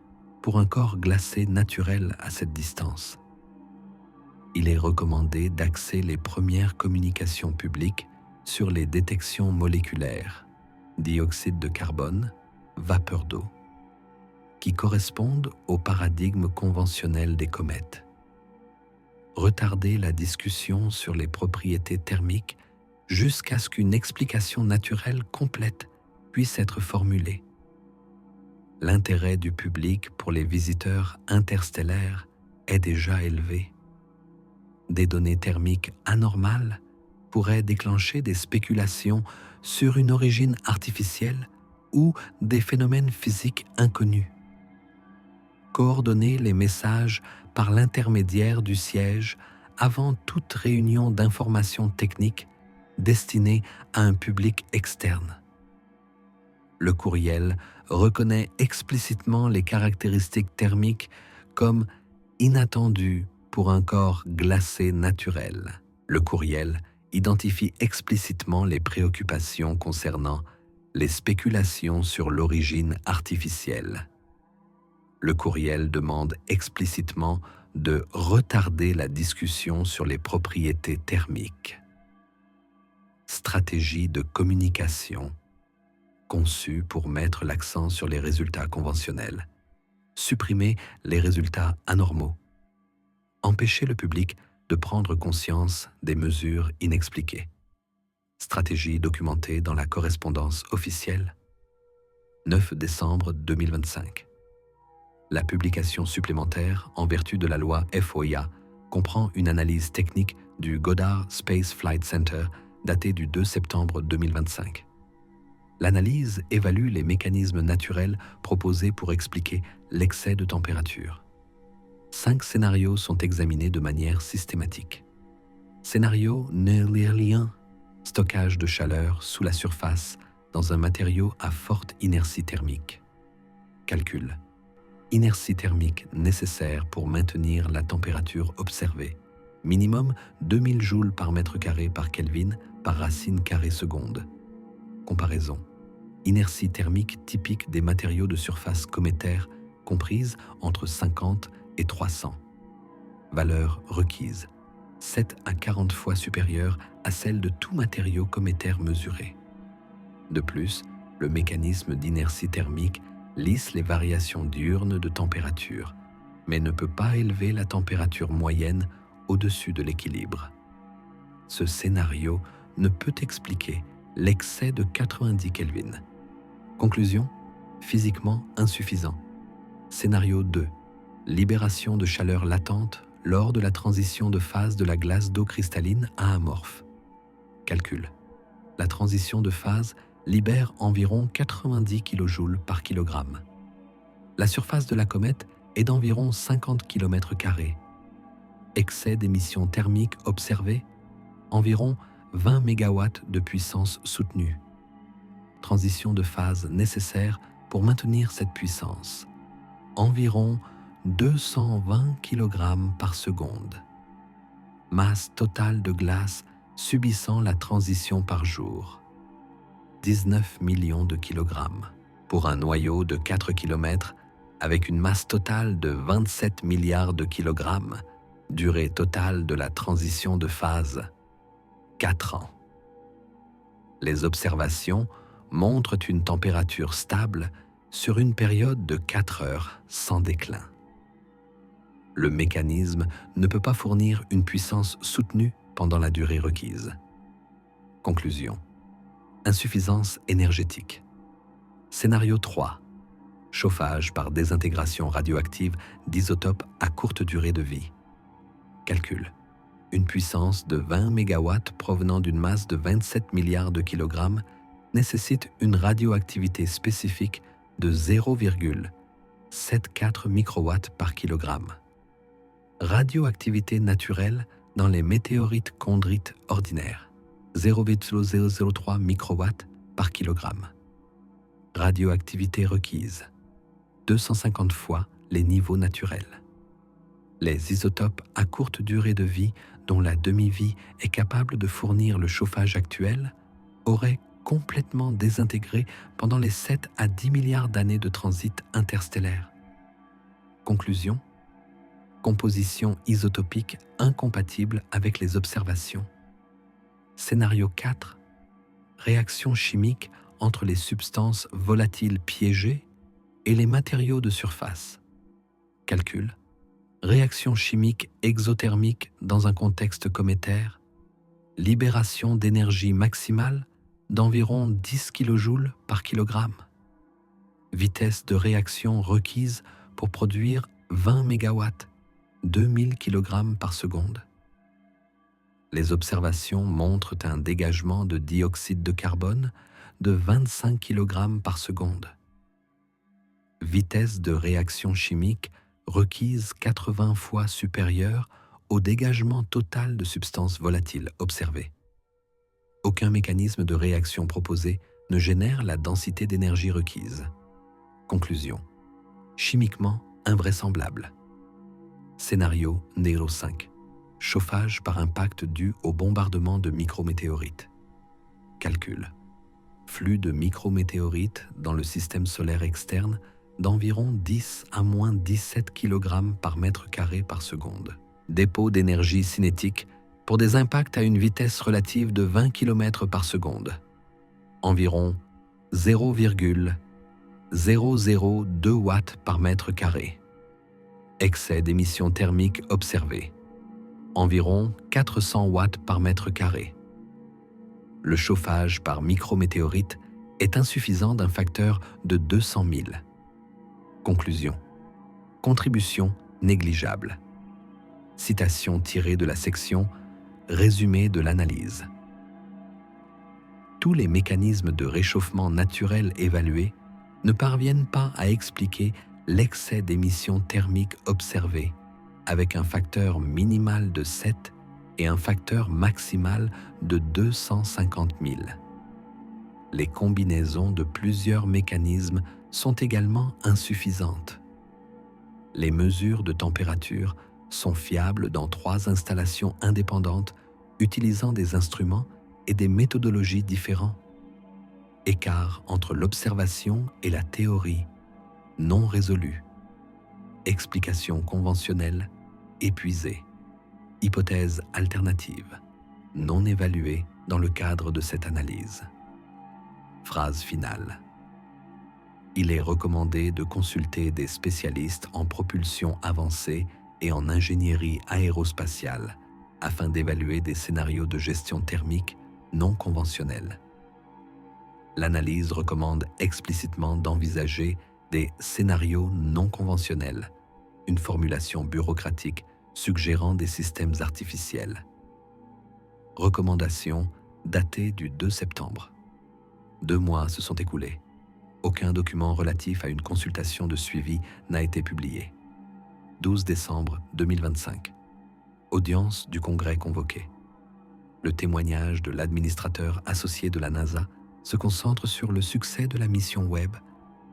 pour un corps glacé naturel à cette distance. Il est recommandé d'axer les premières communications publiques sur les détections moléculaires, dioxyde de carbone, vapeur d'eau, qui correspondent au paradigme conventionnel des comètes. Retarder la discussion sur les propriétés thermiques jusqu'à ce qu'une explication naturelle complète puisse être formulée. L'intérêt du public pour les visiteurs interstellaires est déjà élevé. Des données thermiques anormales pourraient déclencher des spéculations sur une origine artificielle ou des phénomènes physiques inconnus. Coordonner les messages par l'intermédiaire du siège avant toute réunion d'informations techniques destinée à un public externe. Le courriel reconnaît explicitement les caractéristiques thermiques comme inattendues pour un corps glacé naturel. Le courriel identifie explicitement les préoccupations concernant les spéculations sur l'origine artificielle. Le courriel demande explicitement de retarder la discussion sur les propriétés thermiques. Stratégie de communication conçue pour mettre l'accent sur les résultats conventionnels. Supprimer les résultats anormaux. Empêcher le public de prendre conscience des mesures inexpliquées. Stratégie documentée dans la correspondance officielle. 9 décembre 2025. La publication supplémentaire, en vertu de la loi FOIA, comprend une analyse technique du Goddard Space Flight Center datée du 2 septembre 2025. L'analyse évalue les mécanismes naturels proposés pour expliquer l'excès de température. 5 scénarios sont examinés de manière systématique. Scénario néerlien, stockage de chaleur sous la surface dans un matériau à forte inertie thermique. Calcul. Inertie thermique nécessaire pour maintenir la température observée. Minimum 2000 joules par mètre carré par Kelvin par racine carrée seconde. Comparaison. Inertie thermique typique des matériaux de surface cométaire comprise entre 50 et 300. Valeur requise. 7 à 40 fois supérieure à celle de tout matériau cométaire mesuré. De plus, le mécanisme d'inertie thermique lisse les variations diurnes de température, mais ne peut pas élever la température moyenne au-dessus de l'équilibre. Ce scénario ne peut expliquer l'excès de 90 Kelvin. Conclusion, physiquement insuffisant. Scénario 2. Libération de chaleur latente lors de la transition de phase de la glace d'eau cristalline à amorphe. Calcul. La transition de phase libère environ 90 kJ par kilogramme. La surface de la comète est d'environ 50 km². Excès d'émissions thermiques observé, environ 20 MW de puissance soutenue. Transition de phase nécessaire pour maintenir cette puissance. Environ 220 kg par seconde. Masse totale de glace subissant la transition par jour. 19 millions de kilogrammes pour un noyau de 4 km avec une masse totale de 27 milliards de kilogrammes. Durée totale de la transition de phase, 4 ans. Les observations montrent une température stable sur une période de 4 heures sans déclin. Le mécanisme ne peut pas fournir une puissance soutenue pendant la durée requise. Conclusion. Insuffisance énergétique. Scénario 3. Chauffage par désintégration radioactive d'isotopes à courte durée de vie. Calcul. Une puissance de 20 MW provenant d'une masse de 27 milliards de kilogrammes nécessite une radioactivité spécifique de 0,74 microwatts par kilogramme. Radioactivité naturelle dans les météorites chondrites ordinaires, 0,003 microwatts par kilogramme. Radioactivité requise, 250 fois les niveaux naturels. Les isotopes à courte durée de vie, dont la demi-vie est capable de fournir le chauffage actuel, auraient complètement désintégré pendant les 7 à 10 milliards d'années de transit interstellaire. Conclusion: composition isotopique incompatible avec les observations. Scénario 4: réaction chimique entre les substances volatiles piégées et les matériaux de surface. Calcul: réaction chimique exothermique dans un contexte cométaire, libération d'énergie maximale d'environ 10 kJ par kilogramme. Vitesse de réaction requise pour produire 20 MW, 2000 kg par seconde. Les observations montrent un dégagement de dioxyde de carbone de 25 kg par seconde. Vitesse de réaction chimique requise 80 fois supérieure au dégagement total de substances volatiles observé. Aucun mécanisme de réaction proposé ne génère la densité d'énergie requise. Conclusion: chimiquement invraisemblable. Scénario Nero 5: chauffage par impact dû au bombardement de micrométéorites. Calcul: flux de micrométéorites dans le système solaire externe d'environ 10 à moins 17 kg par mètre carré par seconde. Dépôt d'énergie cinétique pour des impacts à une vitesse relative de 20 km par seconde. Environ 0,002 watts par mètre carré. Excès d'émissions thermiques observé. Environ 400 watts par mètre carré. Le chauffage par micrométéorite est insuffisant d'un facteur de 200 000. Conclusion: contribution négligeable. Citation tirée de la section Résumé de l'analyse. Tous les mécanismes de réchauffement naturel évalués ne parviennent pas à expliquer l'excès d'émissions thermiques observé avec un facteur minimal de 7 et un facteur maximal de 250 000. Les combinaisons de plusieurs mécanismes sont également insuffisantes. Les mesures de température sont fiables dans 3 installations indépendantes utilisant des instruments et des méthodologies différents. Écart entre l'observation et la théorie, non résolu. Explication conventionnelle, épuisée. Hypothèse alternative, non évaluée dans le cadre de cette analyse. Phrase finale. Il est recommandé de consulter des spécialistes en propulsion avancée et en ingénierie aérospatiale afin d'évaluer des scénarios de gestion thermique non conventionnels. L'analyse recommande explicitement d'envisager des scénarios non conventionnels, une formulation bureaucratique suggérant des systèmes artificiels. Recommandation datée du 2 septembre. 2 mois se sont écoulés. Aucun document relatif à une consultation de suivi n'a été publié. 12 décembre 2025. Audience du Congrès convoquée. Le témoignage de l'administrateur associé de la NASA se concentre sur le succès de la mission Webb,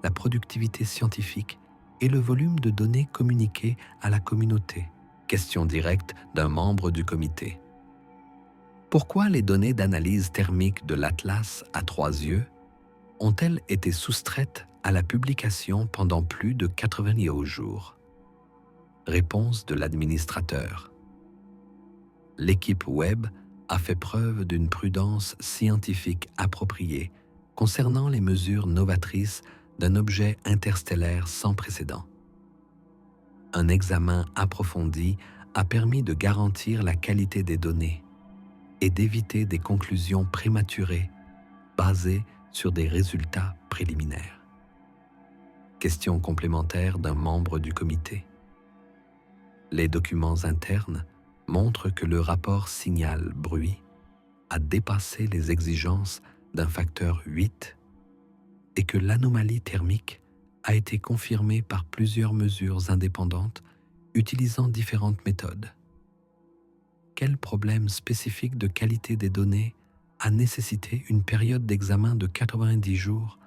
la productivité scientifique et le volume de données communiquées à la communauté. Question directe d'un membre du comité. Pourquoi les données d'analyse thermique de l'Atlas à 3 yeux ont-elles été soustraites à la publication pendant plus de 90 jours? Réponse de l'administrateur. L'équipe Webb a fait preuve d'une prudence scientifique appropriée concernant les mesures novatrices d'un objet interstellaire sans précédent. Un examen approfondi a permis de garantir la qualité des données et d'éviter des conclusions prématurées basées sur des résultats préliminaires. Question complémentaire d'un membre du comité. Les documents internes montrent que le rapport signal-bruit a dépassé les exigences d'un facteur 8 et que l'anomalie thermique a été confirmée par plusieurs mesures indépendantes utilisant différentes méthodes. Quel problème spécifique de qualité des données a nécessité une période d'examen de 90 jours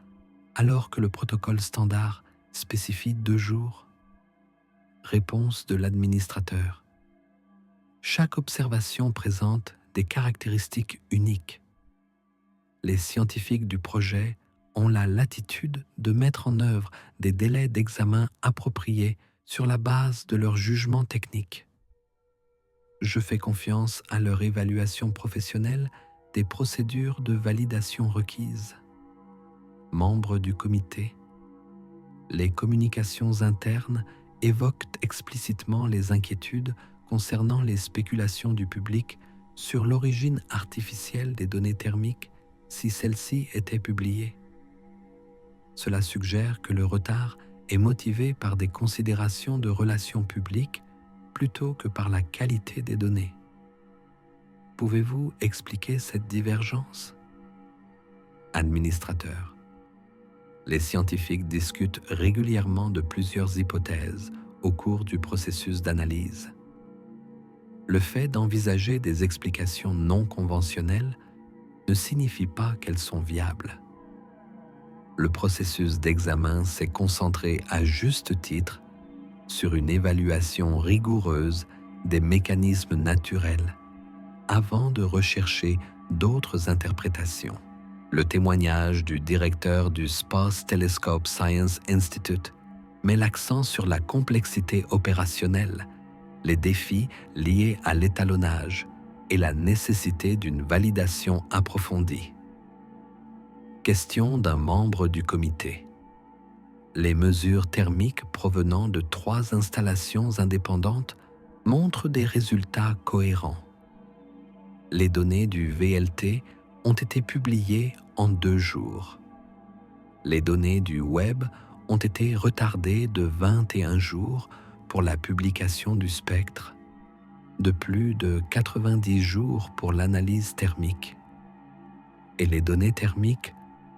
alors que le protocole standard spécifie 2 jours? Réponse de l'administrateur. Chaque observation présente des caractéristiques uniques. Les scientifiques du projet ont la latitude de mettre en œuvre des délais d'examen appropriés sur la base de leur jugement technique. Je fais confiance à leur évaluation professionnelle des procédures de validation requises. Membres du comité, les communications internes évoquent explicitement les inquiétudes concernant les spéculations du public sur l'origine artificielle des données thermiques si celles-ci étaient publiées. Cela suggère que le retard est motivé par des considérations de relations publiques plutôt que par la qualité des données. Pouvez-vous expliquer cette divergence? Administrateur. Les scientifiques discutent régulièrement de plusieurs hypothèses au cours du processus d'analyse. Le fait d'envisager des explications non conventionnelles ne signifie pas qu'elles sont viables. Le processus d'examen s'est concentré à juste titre sur une évaluation rigoureuse des mécanismes naturels avant de rechercher d'autres interprétations. Le témoignage du directeur du Space Telescope Science Institute met l'accent sur la complexité opérationnelle, les défis liés à l'étalonnage et la nécessité d'une validation approfondie. Question d'un membre du comité. Les mesures thermiques provenant de 3 installations indépendantes montrent des résultats cohérents. Les données du VLT ont été publiées en 2 jours. Les données du web ont été retardées de 21 jours pour la publication du spectre, de plus de 90 jours pour l'analyse thermique. Et les données thermiques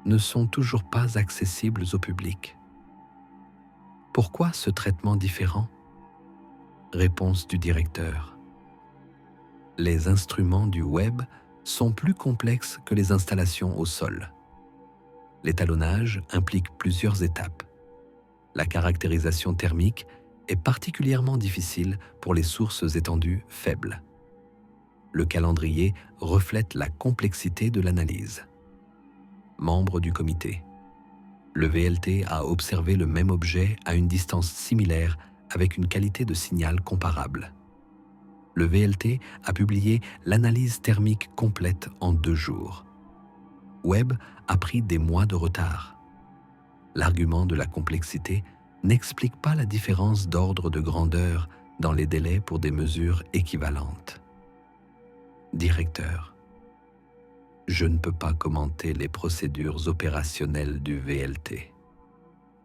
ne sont toujours pas accessibles au public. Pourquoi ce traitement différent? Réponse du directeur. Les instruments du web sont plus complexes que les installations au sol. L'étalonnage implique plusieurs étapes. La caractérisation thermique est particulièrement difficile pour les sources étendues faibles. Le calendrier reflète la complexité de l'analyse. Membre du comité. Le VLT a observé le même objet à une distance similaire avec une qualité de signal comparable. Le VLT a publié l'analyse thermique complète en 2 jours. Webb a pris des mois de retard. L'argument de la complexité n'explique pas la différence d'ordre de grandeur dans les délais pour des mesures équivalentes. Directeur. Je ne peux pas commenter les procédures opérationnelles du VLT.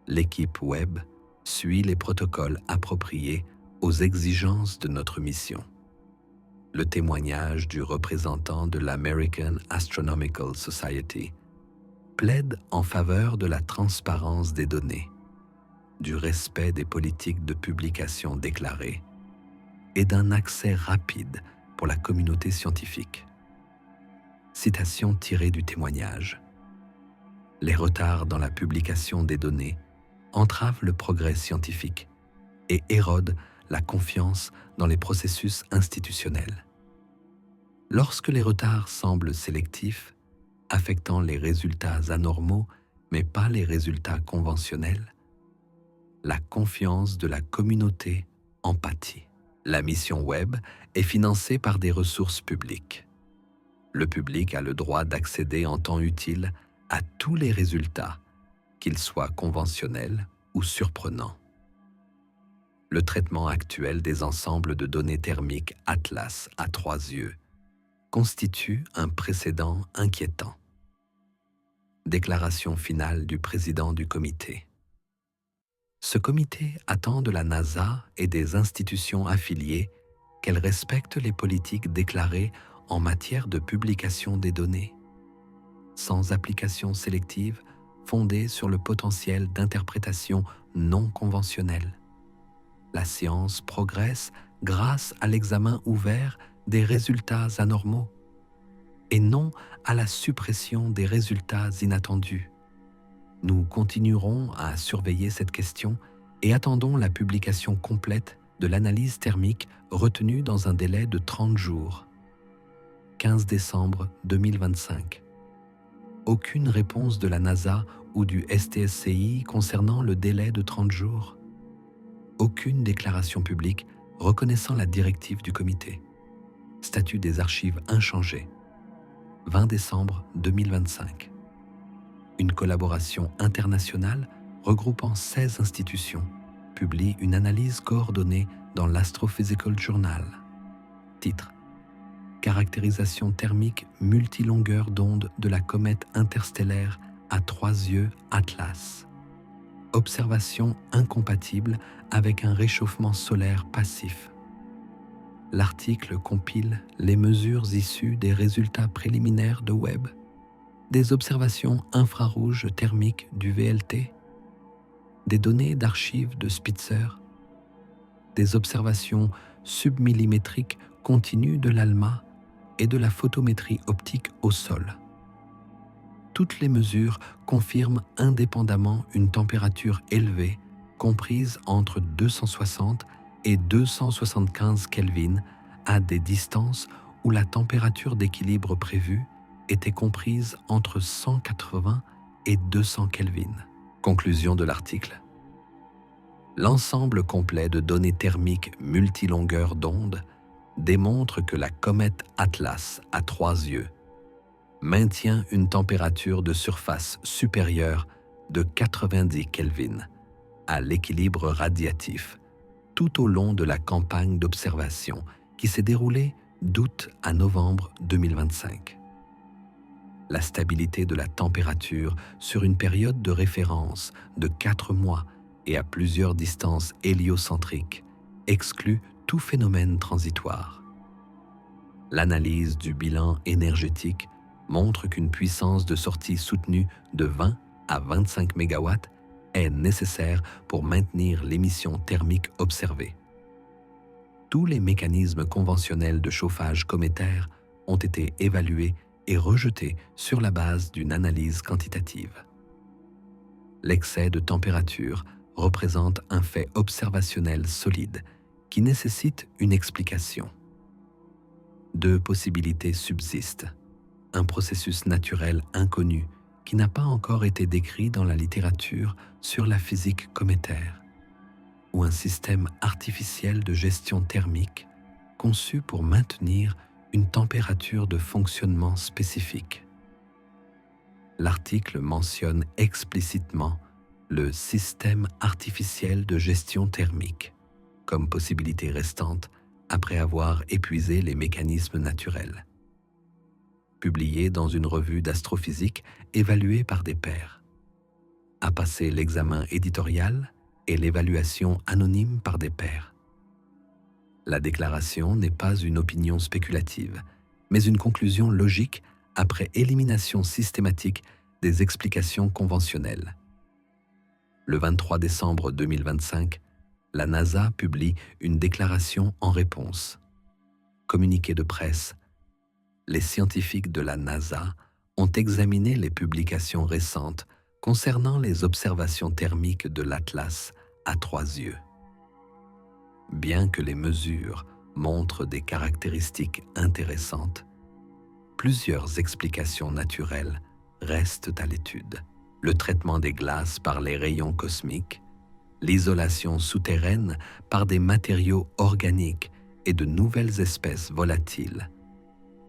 L'équipe Webb suit les protocoles appropriés aux exigences de notre mission. Le témoignage du représentant de l'American Astronomical Society plaide en faveur de la transparence des données, du respect des politiques de publication déclarées et d'un accès rapide pour la communauté scientifique. Citation tirée du témoignage. Les retards dans la publication des données entravent le progrès scientifique et érodent la confiance dans les processus institutionnels. Lorsque les retards semblent sélectifs, affectant les résultats anormaux mais pas les résultats conventionnels, la confiance de la communauté en pâtit. La mission Webb est financée par des ressources publiques. Le public a le droit d'accéder en temps utile à tous les résultats, qu'ils soient conventionnels ou surprenants. Le traitement actuel des ensembles de données thermiques Atlas à 3 yeux constitue un précédent inquiétant. Déclaration finale du président du comité. Ce comité attend de la NASA et des institutions affiliées qu'elles respectent les politiques déclarées en matière de publication des données, sans application sélective fondée sur le potentiel d'interprétation non conventionnelle. La science progresse grâce à l'examen ouvert des résultats anormaux et non à la suppression des résultats inattendus. Nous continuerons à surveiller cette question et attendons la publication complète de l'analyse thermique retenue dans un délai de 30 jours. 15 décembre 2025. Aucune réponse de la NASA ou du STSCI concernant le délai de 30 jours. Aucune déclaration publique reconnaissant la directive du comité. Statut des archives inchangé. 20 décembre 2025. Une collaboration internationale regroupant 16 institutions publie une analyse coordonnée dans l'Astrophysical Journal. Titre: Caractérisation thermique multilongueur d'onde de la comète interstellaire à 3 yeux Atlas. Observation incompatible avec un réchauffement solaire passif. L'article compile les mesures issues des résultats préliminaires de Webb, des observations infrarouges thermiques du VLT, des données d'archives de Spitzer, des observations submillimétriques continues de l'ALMA et de la photométrie optique au sol. Toutes les mesures confirment indépendamment une température élevée comprise entre 260 et 275 Kelvin à des distances où la température d'équilibre prévue était comprise entre 180 et 200 Kelvin. Conclusion de l'article. L'ensemble complet de données thermiques multilongueurs d'onde démontre que la comète Atlas à 3 yeux maintient une température de surface supérieure de 90 Kelvin à l'équilibre radiatif tout au long de la campagne d'observation qui s'est déroulée d'août à novembre 2025. La stabilité de la température sur une période de référence de 4 mois et à plusieurs distances héliocentriques exclut tout phénomène transitoire. L'analyse du bilan énergétique montre qu'une puissance de sortie soutenue de 20 à 25 MW est nécessaire pour maintenir l'émission thermique observée. Tous les mécanismes conventionnels de chauffage cométaire ont été évalués et rejetés sur la base d'une analyse quantitative. L'excès de température représente un fait observationnel solide qui nécessite une explication. 2 possibilités subsistent. Un processus naturel inconnu qui n'a pas encore été décrit dans la littérature sur la physique cométaire, ou un système artificiel de gestion thermique conçu pour maintenir une température de fonctionnement spécifique. L'article mentionne explicitement le système artificiel de gestion thermique comme possibilité restante après avoir épuisé les mécanismes naturels. Publié dans une revue d'astrophysique évaluée par des pairs, a passé l'examen éditorial et l'évaluation anonyme par des pairs. La déclaration n'est pas une opinion spéculative, mais une conclusion logique après élimination systématique des explications conventionnelles. Le 23 décembre 2025, la NASA publie une déclaration en réponse. Communiqué de presse. Les scientifiques de la NASA ont examiné les publications récentes concernant les observations thermiques de l'Atlas à 3 yeux. Bien que les mesures montrent des caractéristiques intéressantes, plusieurs explications naturelles restent à l'étude. Le traitement des glaces par les rayons cosmiques, l'isolation souterraine par des matériaux organiques et de nouvelles espèces volatiles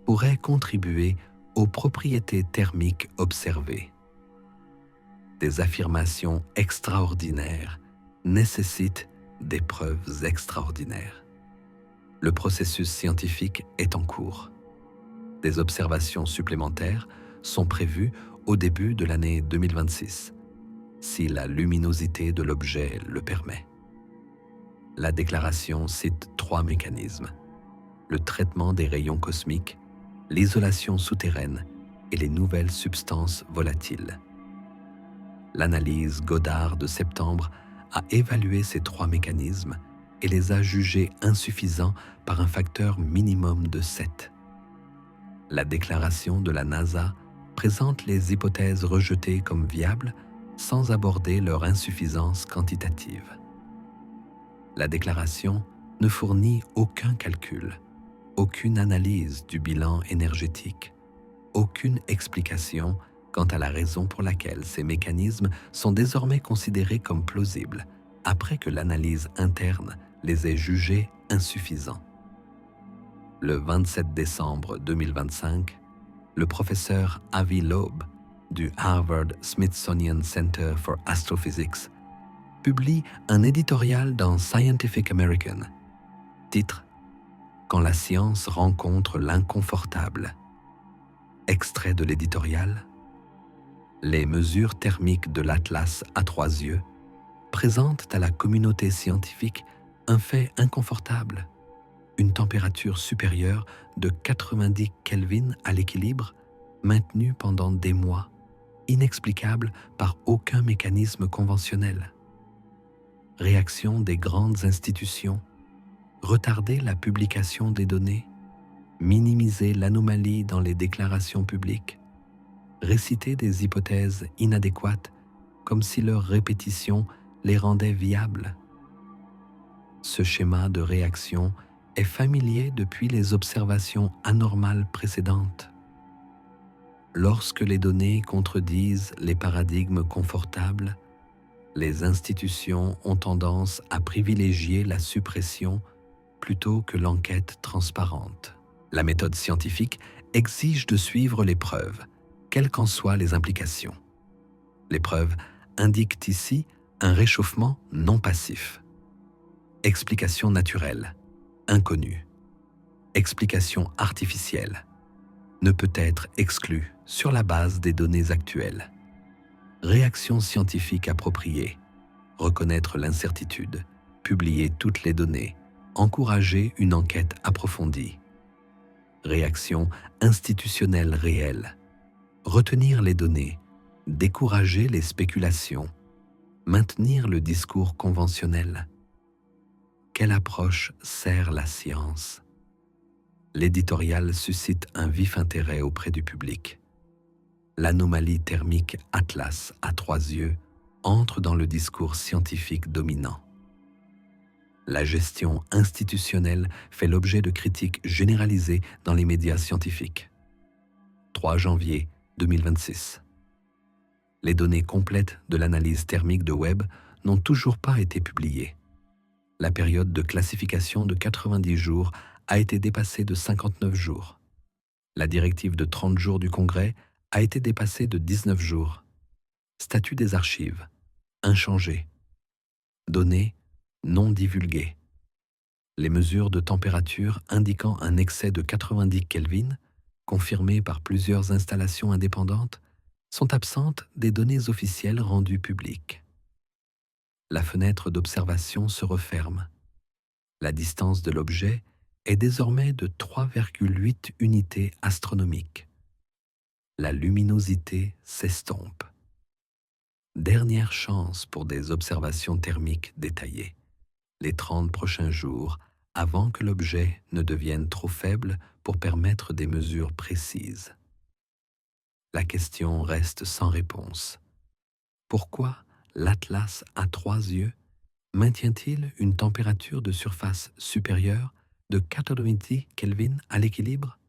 pourraient contribuer aux propriétés thermiques observées. Des affirmations extraordinaires nécessitent des preuves extraordinaires. Le processus scientifique est en cours. Des observations supplémentaires sont prévues au début de l'année 2026, si la luminosité de l'objet le permet. La déclaration cite 3 mécanismes: le traitement des rayons cosmiques, l'isolation souterraine et les nouvelles substances volatiles. L'analyse Goddard de septembre a évalué ces 3 mécanismes et les a jugés insuffisants par un facteur minimum de 7. La déclaration de la NASA présente les hypothèses rejetées comme viables sans aborder leur insuffisance quantitative. La déclaration ne fournit aucun calcul, aucune analyse du bilan énergétique, aucune explication quant à la raison pour laquelle ces mécanismes sont désormais considérés comme plausibles, après que l'analyse interne les ait jugés insuffisants. Le 27 décembre 2025, le professeur Avi Loeb du Harvard Smithsonian Center for Astrophysics publie un éditorial dans Scientific American. Titre: Quand la science rencontre l'inconfortable. Extrait de l'éditorial: les mesures thermiques de l'Atlas à 3 yeux présentent à la communauté scientifique un fait inconfortable, une température supérieure de 90 Kelvin à l'équilibre, maintenue pendant des mois, inexplicable par aucun mécanisme conventionnel. Réaction des grandes institutions, retarder la publication des données, minimiser l'anomalie dans les déclarations publiques, réciter des hypothèses inadéquates comme si leur répétition les rendait viables. Ce schéma de réaction est familier depuis les observations anormales précédentes. Lorsque les données contredisent les paradigmes confortables, les institutions ont tendance à privilégier la suppression plutôt que l'enquête transparente. La méthode scientifique exige de suivre les preuves, quelles qu'en soient les implications. Les preuves indiquent ici un réchauffement non passif. Explication naturelle, inconnue. Explication artificielle, ne peut être exclue sur la base des données actuelles. Réaction scientifique appropriée, reconnaître l'incertitude, publier toutes les données, encourager une enquête approfondie. Réaction institutionnelle réelle, retenir les données, décourager les spéculations, maintenir le discours conventionnel. Quelle approche sert la science? L'éditorial suscite un vif intérêt auprès du public. L'anomalie thermique Atlas à 3 yeux entre dans le discours scientifique dominant. La gestion institutionnelle fait l'objet de critiques généralisées dans les médias scientifiques. 3 janvier 2026. Les données complètes de l'analyse thermique de Webb n'ont toujours pas été publiées. La période de classification de 90 jours a été dépassée de 59 jours. La directive de 30 jours du Congrès a été dépassée de 19 jours. Statut des archives, inchangé. Données non divulguées. Les mesures de température indiquant un excès de 90 Kelvin, confirmées par plusieurs installations indépendantes, sont absentes des données officielles rendues publiques. La fenêtre d'observation se referme. La distance de l'objet est désormais de 3,8 unités astronomiques. La luminosité s'estompe. Dernière chance pour des observations thermiques détaillées. Les 30 prochains jours avant que l'objet ne devienne trop faible pour permettre des mesures précises. La question reste sans réponse. Pourquoi l'Atlas à 3 yeux maintient-il une température de surface supérieure de 90 Kelvin à l'équilibre?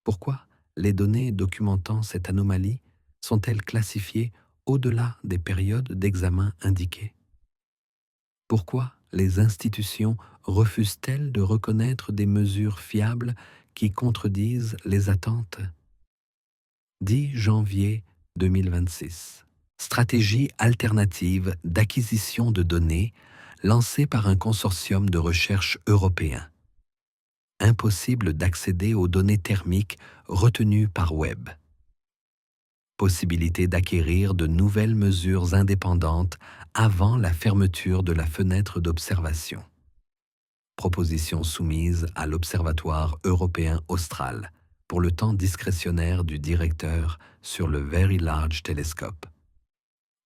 Pourquoi les données documentant cette anomalie sont-elles classifiées au-delà des périodes d'examen indiquées? Pourquoi les institutions refusent-elles de reconnaître des mesures fiables qui contredisent les attentes? 10 janvier 2026. Stratégie alternative d'acquisition de données lancée par un consortium de recherche européen. Impossible d'accéder aux données thermiques retenues par Webb. Possibilité d'acquérir de nouvelles mesures indépendantes avant la fermeture de la fenêtre d'observation. Proposition soumise à l'Observatoire européen austral pour le temps discrétionnaire du directeur sur le Very Large Telescope.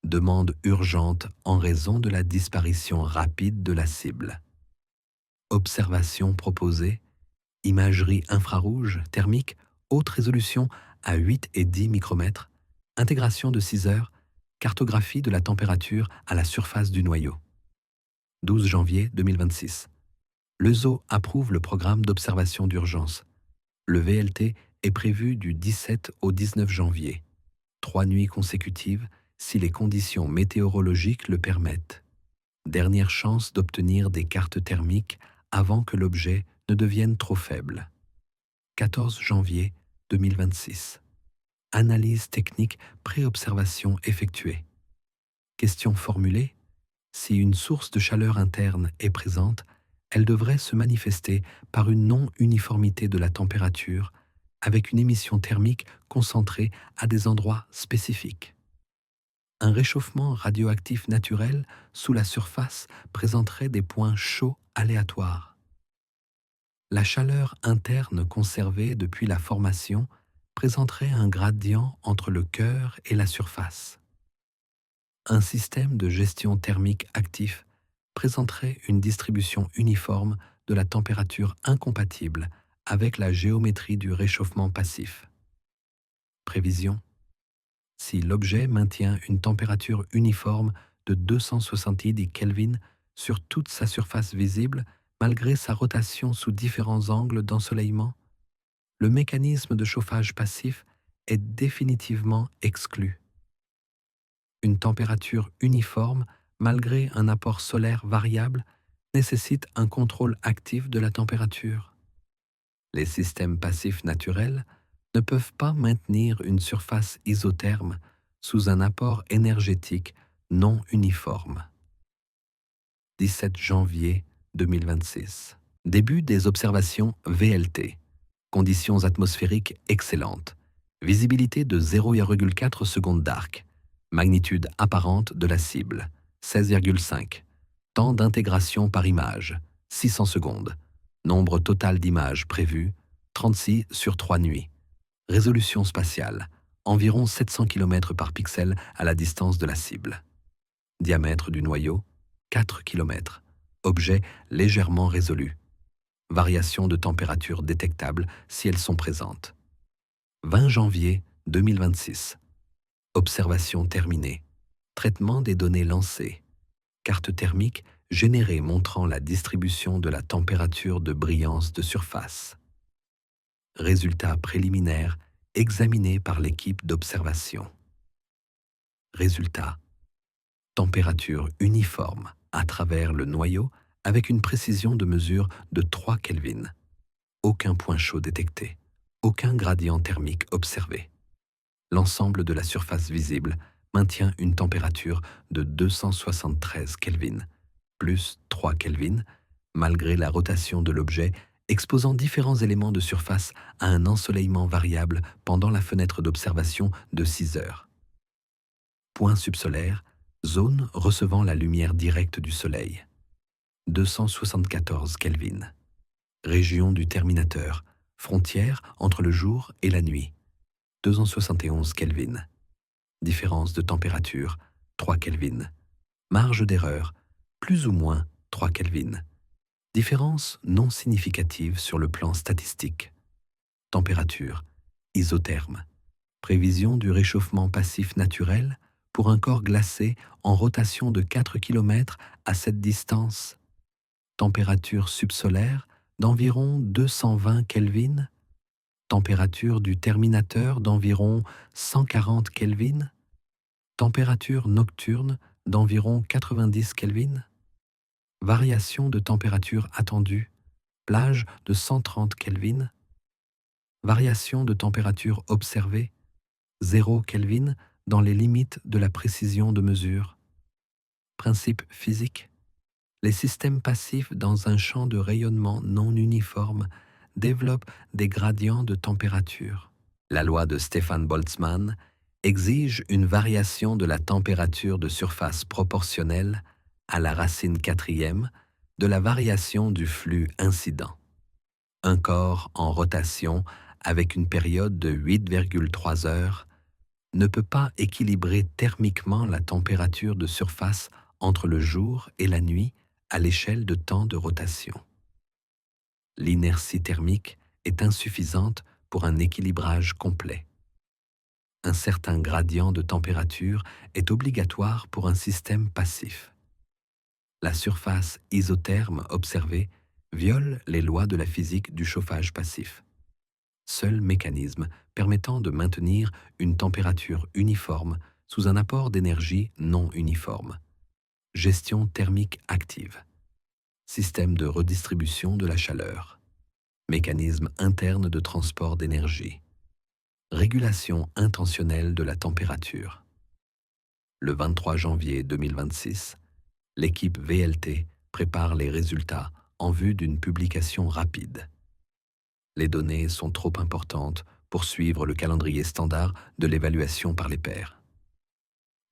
Demande urgente en raison de la disparition rapide de la cible. Observation proposée, imagerie infrarouge thermique, haute résolution à 8 et 10 micromètres, intégration de 6 heures, cartographie de la température à la surface du noyau. 12 janvier 2026. L'ESO approuve le programme d'observation d'urgence. Le VLT est prévu du 17 au 19 janvier. 3 nuits consécutives si les conditions météorologiques le permettent. Dernière chance d'obtenir des cartes thermiques avant que l'objet ne devienne trop faible. 14 janvier 2026. Analyse technique pré-observation effectuée. Question formulée. Si une source de chaleur interne est présente, elle devrait se manifester par une non-uniformité de la température avec une émission thermique concentrée à des endroits spécifiques. Un réchauffement radioactif naturel sous la surface présenterait des points chauds aléatoires. La chaleur interne conservée depuis la formation présenterait un gradient entre le cœur et la surface. Un système de gestion thermique actif présenterait une distribution uniforme de la température incompatible avec la géométrie du réchauffement passif. Prévision. Si l'objet maintient une température uniforme de 270 Kelvin sur toute sa surface visible, malgré sa rotation sous différents angles d'ensoleillement, le mécanisme de chauffage passif est définitivement exclu. Une température uniforme, malgré un apport solaire variable, nécessite un contrôle actif de la température. Les systèmes passifs naturels ne peuvent pas maintenir une surface isotherme sous un apport énergétique non uniforme. 17 janvier 2026. Début des observations VLT. Conditions atmosphériques excellentes. Visibilité de 0,4 secondes d'arc. Magnitude apparente de la cible, 16,5. Temps d'intégration par image, 600 secondes. Nombre total d'images prévues, 36 sur 3 nuits. Résolution spatiale, environ 700 km par pixel à la distance de la cible. Diamètre du noyau, 4 km. Objet légèrement résolu. Variations de température détectables si elles sont présentes. 20 janvier 2026. Observation terminée. Traitement des données lancées. Carte thermique générée montrant la distribution de la température de brillance de surface. Résultats préliminaires examinés par l'équipe d'observation. Résultat. Température uniforme à travers le noyau avec une précision de mesure de 3 Kelvin. Aucun point chaud détecté. Aucun gradient thermique observé. L'ensemble de la surface visible maintient une température de 273 Kelvin, plus 3 Kelvin, malgré la rotation de l'objet exposant différents éléments de surface à un ensoleillement variable pendant la fenêtre d'observation de 6 heures. Point subsolaire, zone recevant la lumière directe du soleil. 274 Kelvin. Région du terminateur, frontière entre le jour et la nuit. 271 Kelvin. Différence de température, 3 Kelvin. Marge d'erreur, plus ou moins 3 Kelvin. Différence non significative sur le plan statistique. Température, isotherme. Prévision du réchauffement passif naturel pour un corps glacé en rotation de 4 km à cette distance. Température subsolaire d'environ 220 Kelvin. Température du terminateur d'environ 140 Kelvin. Température nocturne d'environ 90 Kelvin. Variation de température attendue, plage de 130 Kelvin. Variation de température observée, 0 Kelvin dans les limites de la précision de mesure. Principe physique. Les systèmes passifs dans un champ de rayonnement non uniforme développent des gradients de température. La loi de Stefan Boltzmann exige une variation de la température de surface proportionnelle à la racine quatrième de la variation du flux incident. Un corps en rotation avec une période de 8,3 heures ne peut pas équilibrer thermiquement la température de surface entre le jour et la nuit à l'échelle de temps de rotation. L'inertie thermique est insuffisante pour un équilibrage complet. Un certain gradient de température est obligatoire pour un système passif. La surface isotherme observée viole les lois de la physique du chauffage passif. Seul mécanisme permettant de maintenir une température uniforme sous un apport d'énergie non uniforme. Gestion thermique active. Système de redistribution de la chaleur. Mécanisme interne de transport d'énergie. Régulation intentionnelle de la température. Le 23 janvier 2026, l'équipe VLT prépare les résultats en vue d'une publication rapide. Les données sont trop importantes pour suivre le calendrier standard de l'évaluation par les pairs.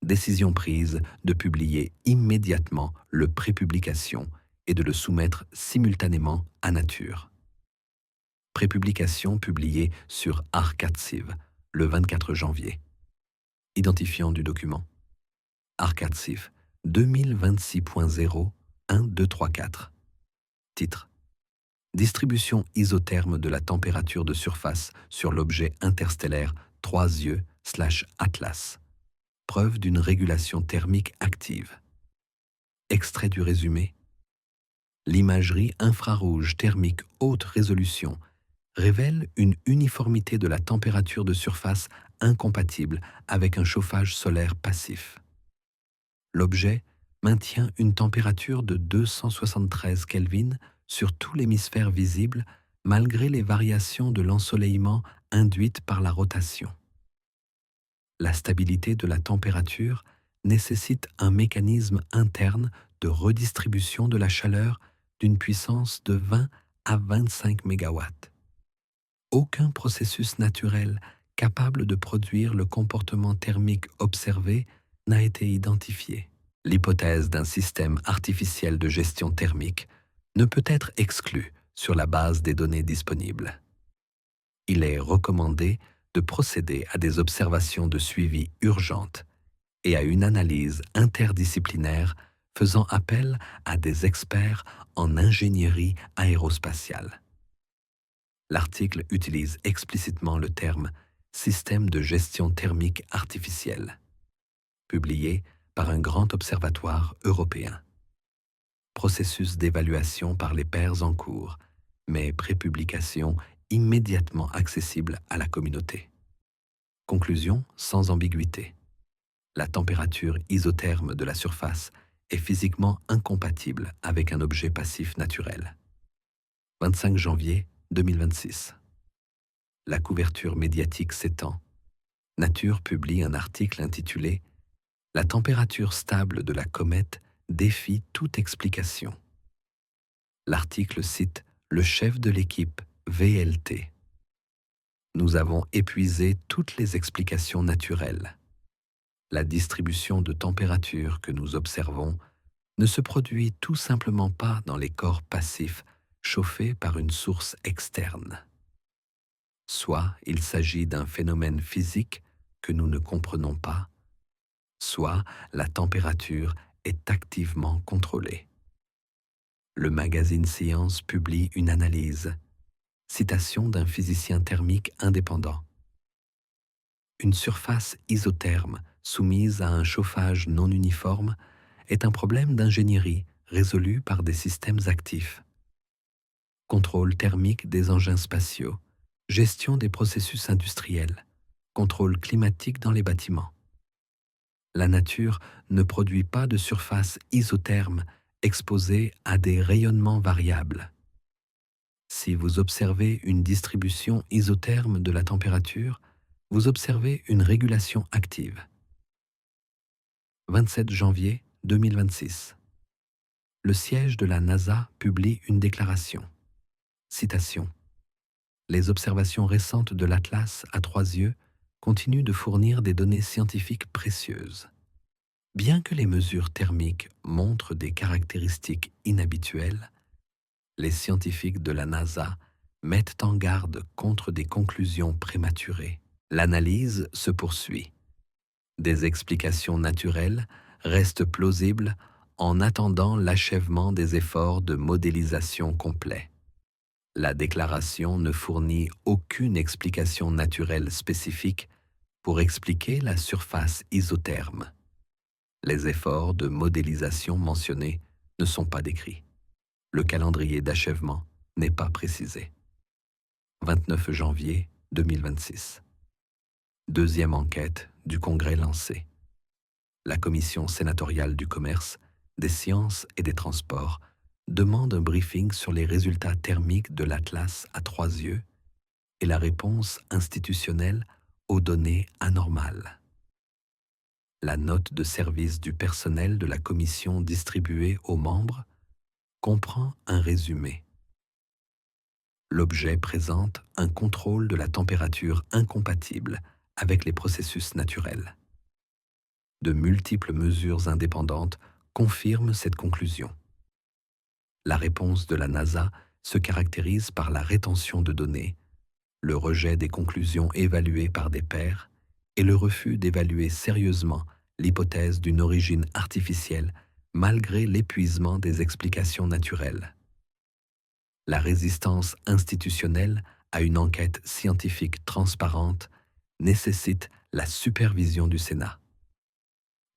Décision prise de publier immédiatement le prépublication et de le soumettre simultanément à Nature. Prépublication publiée sur ArcArXiv le 24 janvier. Identifiant du document. ArcArXiv 2026.01234. Titre. Distribution isotherme de la température de surface sur l'objet interstellaire 3 yeux/Atlas. Preuve d'une régulation thermique active. Extrait du résumé. L'imagerie infrarouge thermique haute résolution révèle une uniformité de la température de surface incompatible avec un chauffage solaire passif. L'objet maintient une température de 273 Kelvin sur tout l'hémisphère visible malgré les variations de l'ensoleillement induites par la rotation. La stabilité de la température nécessite un mécanisme interne de redistribution de la chaleur d'une puissance de 20 à 25 MW. Aucun processus naturel capable de produire le comportement thermique observé n'a été identifié. L'hypothèse d'un système artificiel de gestion thermique ne peut être exclue sur la base des données disponibles. Il est recommandé de procéder à des observations de suivi urgentes et à une analyse interdisciplinaire faisant appel à des experts en ingénierie aérospatiale. L'article utilise explicitement le terme « système de gestion thermique artificielle », publié par un grand observatoire européen. Processus d'évaluation par les pairs en cours, mais prépublication immédiatement accessible à la communauté. Conclusion sans ambiguïté. La température isotherme de la surface est physiquement incompatible avec un objet passif naturel. 25 janvier 2026. La couverture médiatique s'étend. Nature publie un article intitulé « La température stable de la comète défie toute explication ». L'article cite le chef de l'équipe VLT. Nous avons épuisé toutes les explications naturelles. La distribution de température que nous observons ne se produit tout simplement pas dans les corps passifs chauffés par une source externe. Soit il s'agit d'un phénomène physique que nous ne comprenons pas, soit la température est activement contrôlée. Le magazine Science publie une analyse, citation d'un physicien thermique indépendant. Une surface isotherme soumise à un chauffage non uniforme est un problème d'ingénierie résolu par des systèmes actifs. Contrôle thermique des engins spatiaux, gestion des processus industriels, contrôle climatique dans les bâtiments. La nature ne produit pas de surface isotherme exposée à des rayonnements variables. Si vous observez une distribution isotherme de la température, vous observez une régulation active. 27 janvier 2026. Le siège de la NASA publie une déclaration. Citation. Les observations récentes de l'Atlas à 3 yeux continuent de fournir des données scientifiques précieuses. Bien que les mesures thermiques montrent des caractéristiques inhabituelles, les scientifiques de la NASA mettent en garde contre des conclusions prématurées. L'analyse se poursuit. Des explications naturelles restent plausibles en attendant l'achèvement des efforts de modélisation complets. La déclaration ne fournit aucune explication naturelle spécifique pour expliquer la surface isotherme. Les efforts de modélisation mentionnés ne sont pas décrits. Le calendrier d'achèvement n'est pas précisé. 29 janvier 2026. Deuxième enquête du Congrès lancée. La Commission sénatoriale du commerce, des sciences et des transports demande un briefing sur les résultats thermiques de l'Atlas à 3 yeux et la réponse institutionnelle aux données anormales. La note de service du personnel de la commission distribuée aux membres comprend un résumé. L'objet présente un contrôle de la température incompatible avec les processus naturels. De multiples mesures indépendantes confirment cette conclusion. La réponse de la NASA se caractérise par la rétention de données, le rejet des conclusions évaluées par des pairs et le refus d'évaluer sérieusement l'hypothèse d'une origine artificielle malgré l'épuisement des explications naturelles. La résistance institutionnelle à une enquête scientifique transparente nécessite la supervision du Sénat.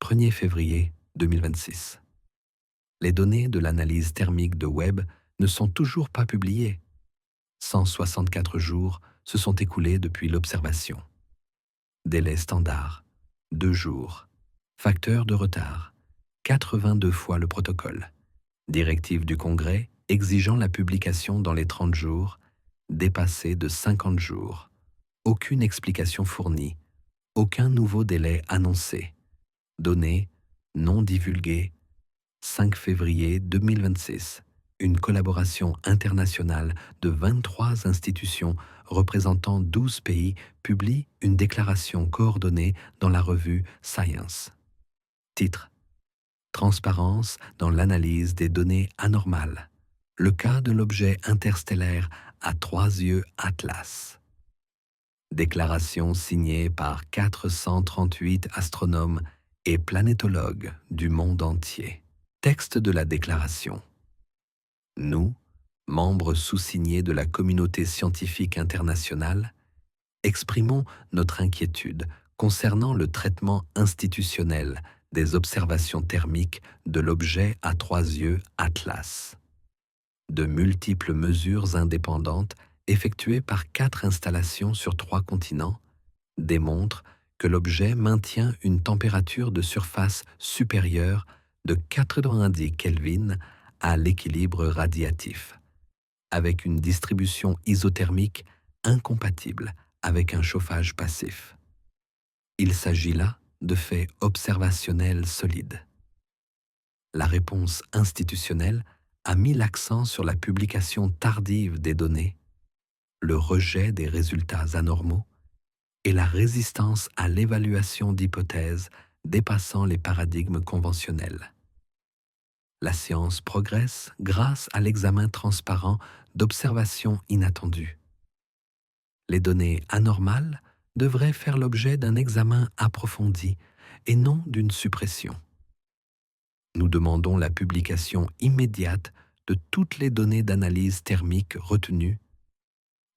1er février 2026. Les données de l'analyse thermique de Webb ne sont toujours pas publiées. 164 jours se sont écoulés depuis l'observation. Délai standard, 2 jours. Facteur de retard, 82 fois le protocole. Directive du Congrès exigeant la publication dans les 30 jours, dépassée de 50 jours. Aucune explication fournie, aucun nouveau délai annoncé. Données non divulguées, 5 février 2026. Une collaboration internationale de 23 institutions représentant 12 pays publie une déclaration coordonnée dans la revue Science. Titre: Transparence dans l'analyse des données anormales. Le cas de l'objet interstellaire à 3 yeux Atlas. Déclaration signée par 438 astronomes et planétologues du monde entier. Texte de la déclaration. Nous, membres sous-signés de la communauté scientifique internationale, exprimons notre inquiétude concernant le traitement institutionnel des observations thermiques de l'objet à 3 yeux Atlas. De multiples mesures indépendantes effectuées par 4 installations sur 3 continents démontrent que l'objet maintient une température de surface supérieure de 90 Kelvin à l'équilibre radiatif, avec une distribution isothermique incompatible avec un chauffage passif. Il s'agit là de faits observationnels solides. La réponse institutionnelle a mis l'accent sur la publication tardive des données, le rejet des résultats anormaux et la résistance à l'évaluation d'hypothèses dépassant les paradigmes conventionnels. La science progresse grâce à l'examen transparent d'observations inattendues. Les données anormales devraient faire l'objet d'un examen approfondi et non d'une suppression. Nous demandons la publication immédiate de toutes les données d'analyse thermique retenues,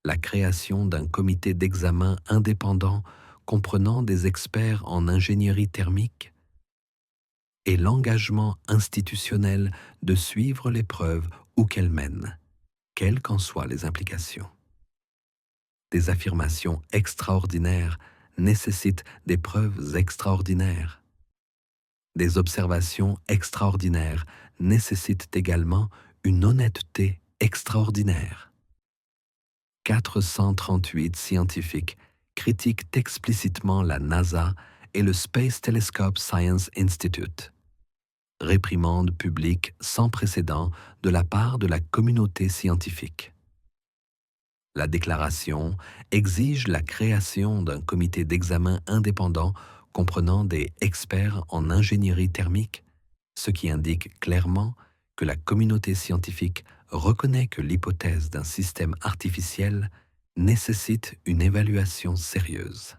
la création d'un comité d'examen indépendant comprenant des experts en ingénierie thermique et l'engagement institutionnel de suivre les preuves où qu'elles mènent, quelles qu'en soient les implications. Des affirmations extraordinaires nécessitent des preuves extraordinaires. Des observations extraordinaires nécessitent également une honnêteté extraordinaire. 438 scientifiques critiquent explicitement la NASA et le Space Telescope Science Institute. Réprimande publique sans précédent de la part de la communauté scientifique. La déclaration exige la création d'un comité d'examen indépendant comprenant des experts en ingénierie thermique, ce qui indique clairement que la communauté scientifique reconnaît que l'hypothèse d'un système artificiel nécessite une évaluation sérieuse.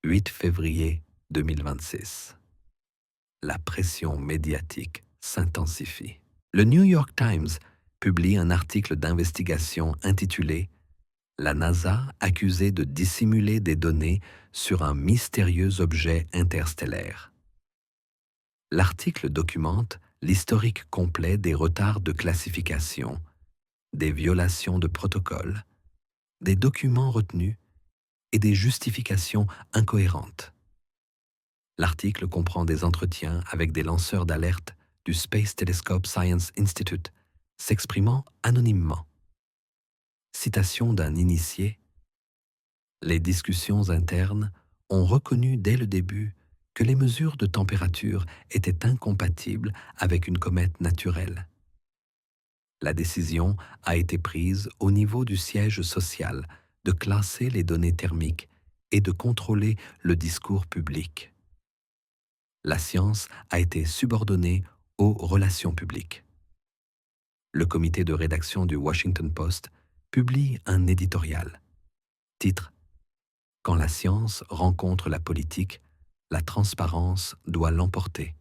8 février 2026. La pression médiatique s'intensifie. Le New York Times publie un article d'investigation intitulé « La NASA accusée de dissimuler des données sur un mystérieux objet interstellaire. L'article documente l'historique complet des retards de classification, des violations de protocoles, des documents retenus et des justifications incohérentes. L'article comprend des entretiens avec des lanceurs d'alerte du Space Telescope Science Institute, s'exprimant anonymement. Citation d'un initié. Les discussions internes ont reconnu dès le début que les mesures de température étaient incompatibles avec une comète naturelle. La décision a été prise au niveau du siège social de classer les données thermiques et de contrôler le discours public. La science a été subordonnée aux relations publiques. Le comité de rédaction du Washington Post publie un éditorial. Titre: Quand la science rencontre la politique, la transparence doit l'emporter.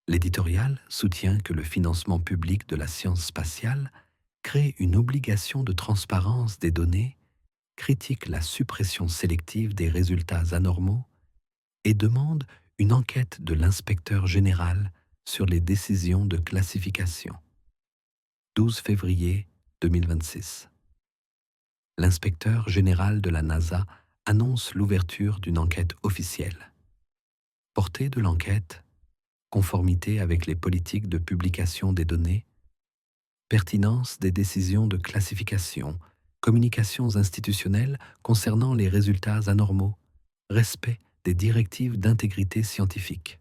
L'éditorial soutient que le financement public de la science spatiale crée une obligation de transparence des données, critique la suppression sélective des résultats anormaux et demande une enquête de l'inspecteur général sur les décisions de classification. 12 février 2026. L'inspecteur général de la NASA annonce l'ouverture d'une enquête officielle. Portée de l'enquête, conformité avec les politiques de publication des données, pertinence des décisions de classification, communications institutionnelles concernant les résultats anormaux, respect des directives d'intégrité scientifique.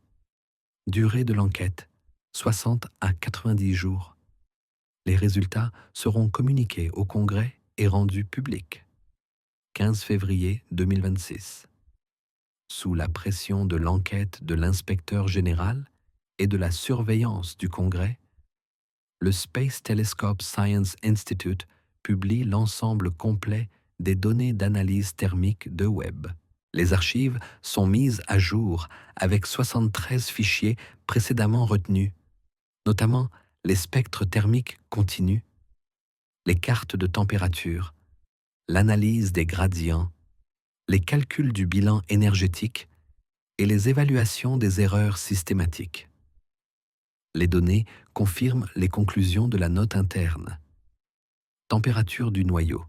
Durée de l'enquête, 60 à 90 jours. Les résultats seront communiqués au Congrès et rendus publics. 15 février 2026. Sous la pression de l'enquête de l'inspecteur général et de la surveillance du Congrès, le Space Telescope Science Institute publie l'ensemble complet des données d'analyse thermique de Webb. Les archives sont mises à jour avec 73 fichiers précédemment retenus, notamment les spectres thermiques continus, les cartes de température, l'analyse des gradients, les calculs du bilan énergétique et les évaluations des erreurs systématiques. Les données confirment les conclusions de la note interne. Température du noyau,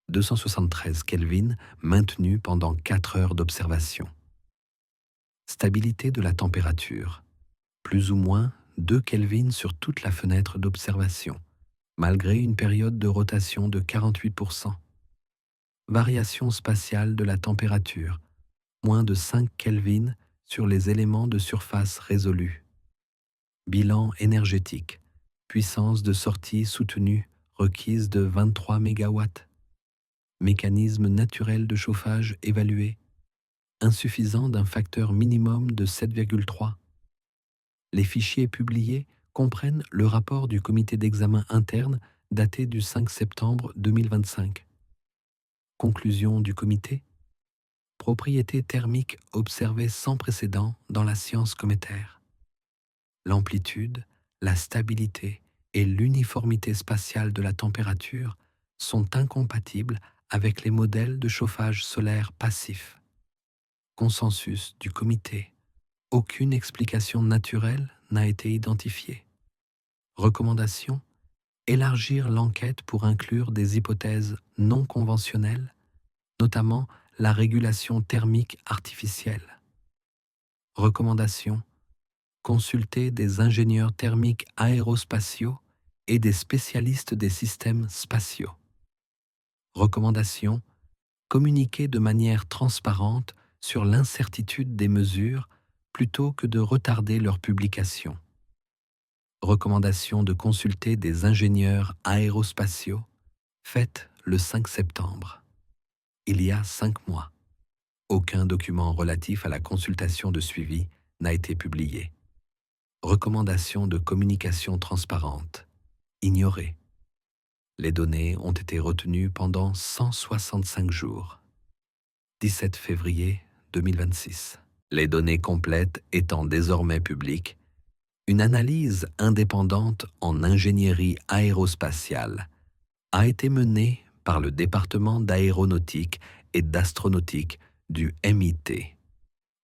273 Kelvin maintenue pendant 4 heures d'observation. Stabilité de la température, plus ou moins 2 Kelvin sur toute la fenêtre d'observation, malgré une période de rotation de 48%. Variation spatiale de la température, moins de 5 Kelvin sur les éléments de surface résolus. Bilan énergétique, puissance de sortie soutenue requise de 23 MW. Mécanisme naturel de chauffage évalué, insuffisant d'un facteur minimum de 7,3. Les fichiers publiés comprennent le rapport du comité d'examen interne daté du 5 septembre 2025. Conclusion du comité: propriétés thermiques observées sans précédent dans la science cométaire. L'amplitude, la stabilité et l'uniformité spatiale de la température sont incompatibles avec les modèles de chauffage solaire passif. Consensus du comité: aucune explication naturelle n'a été identifiée. Recommandation: élargir l'enquête pour inclure des hypothèses non conventionnelles, notamment la régulation thermique artificielle. Recommandation: consulter des ingénieurs thermiques aérospatiaux et des spécialistes des systèmes spatiaux. Recommandation: communiquer de manière transparente sur l'incertitude des mesures plutôt que de retarder leur publication. Recommandation de consulter des ingénieurs aérospatiaux, faite le 5 septembre. Il y a 5 mois. Aucun document relatif à la consultation de suivi n'a été publié. Recommandation de communication transparente, ignorée. Les données ont été retenues pendant 165 jours. 17 février 2026. Les données complètes étant désormais publiques, une analyse indépendante en ingénierie aérospatiale a été menée par le département d'aéronautique et d'astronautique du MIT.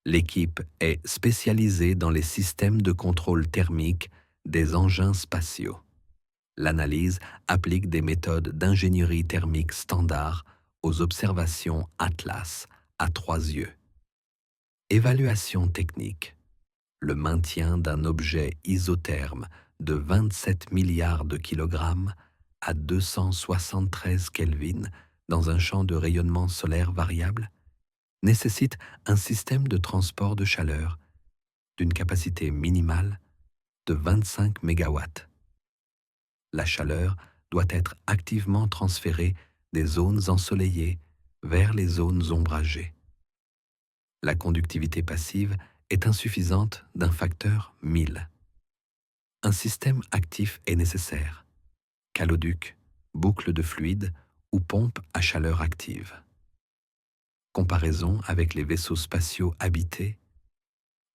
L'équipe est spécialisée dans les systèmes de contrôle thermique des engins spatiaux. L'analyse applique des méthodes d'ingénierie thermique standard aux observations Atlas à 3 yeux. Évaluation technique. Le maintien d'un objet isotherme de 27 milliards de kilogrammes à 273 Kelvin dans un champ de rayonnement solaire variable nécessite un système de transport de chaleur d'une capacité minimale de 25 MW. La chaleur doit être activement transférée des zones ensoleillées vers les zones ombragées. La conductivité passive est insuffisante d'un facteur 1000. Un système actif est nécessaire: caloduc, boucle de fluide ou pompe à chaleur active. Comparaison avec les vaisseaux spatiaux habités,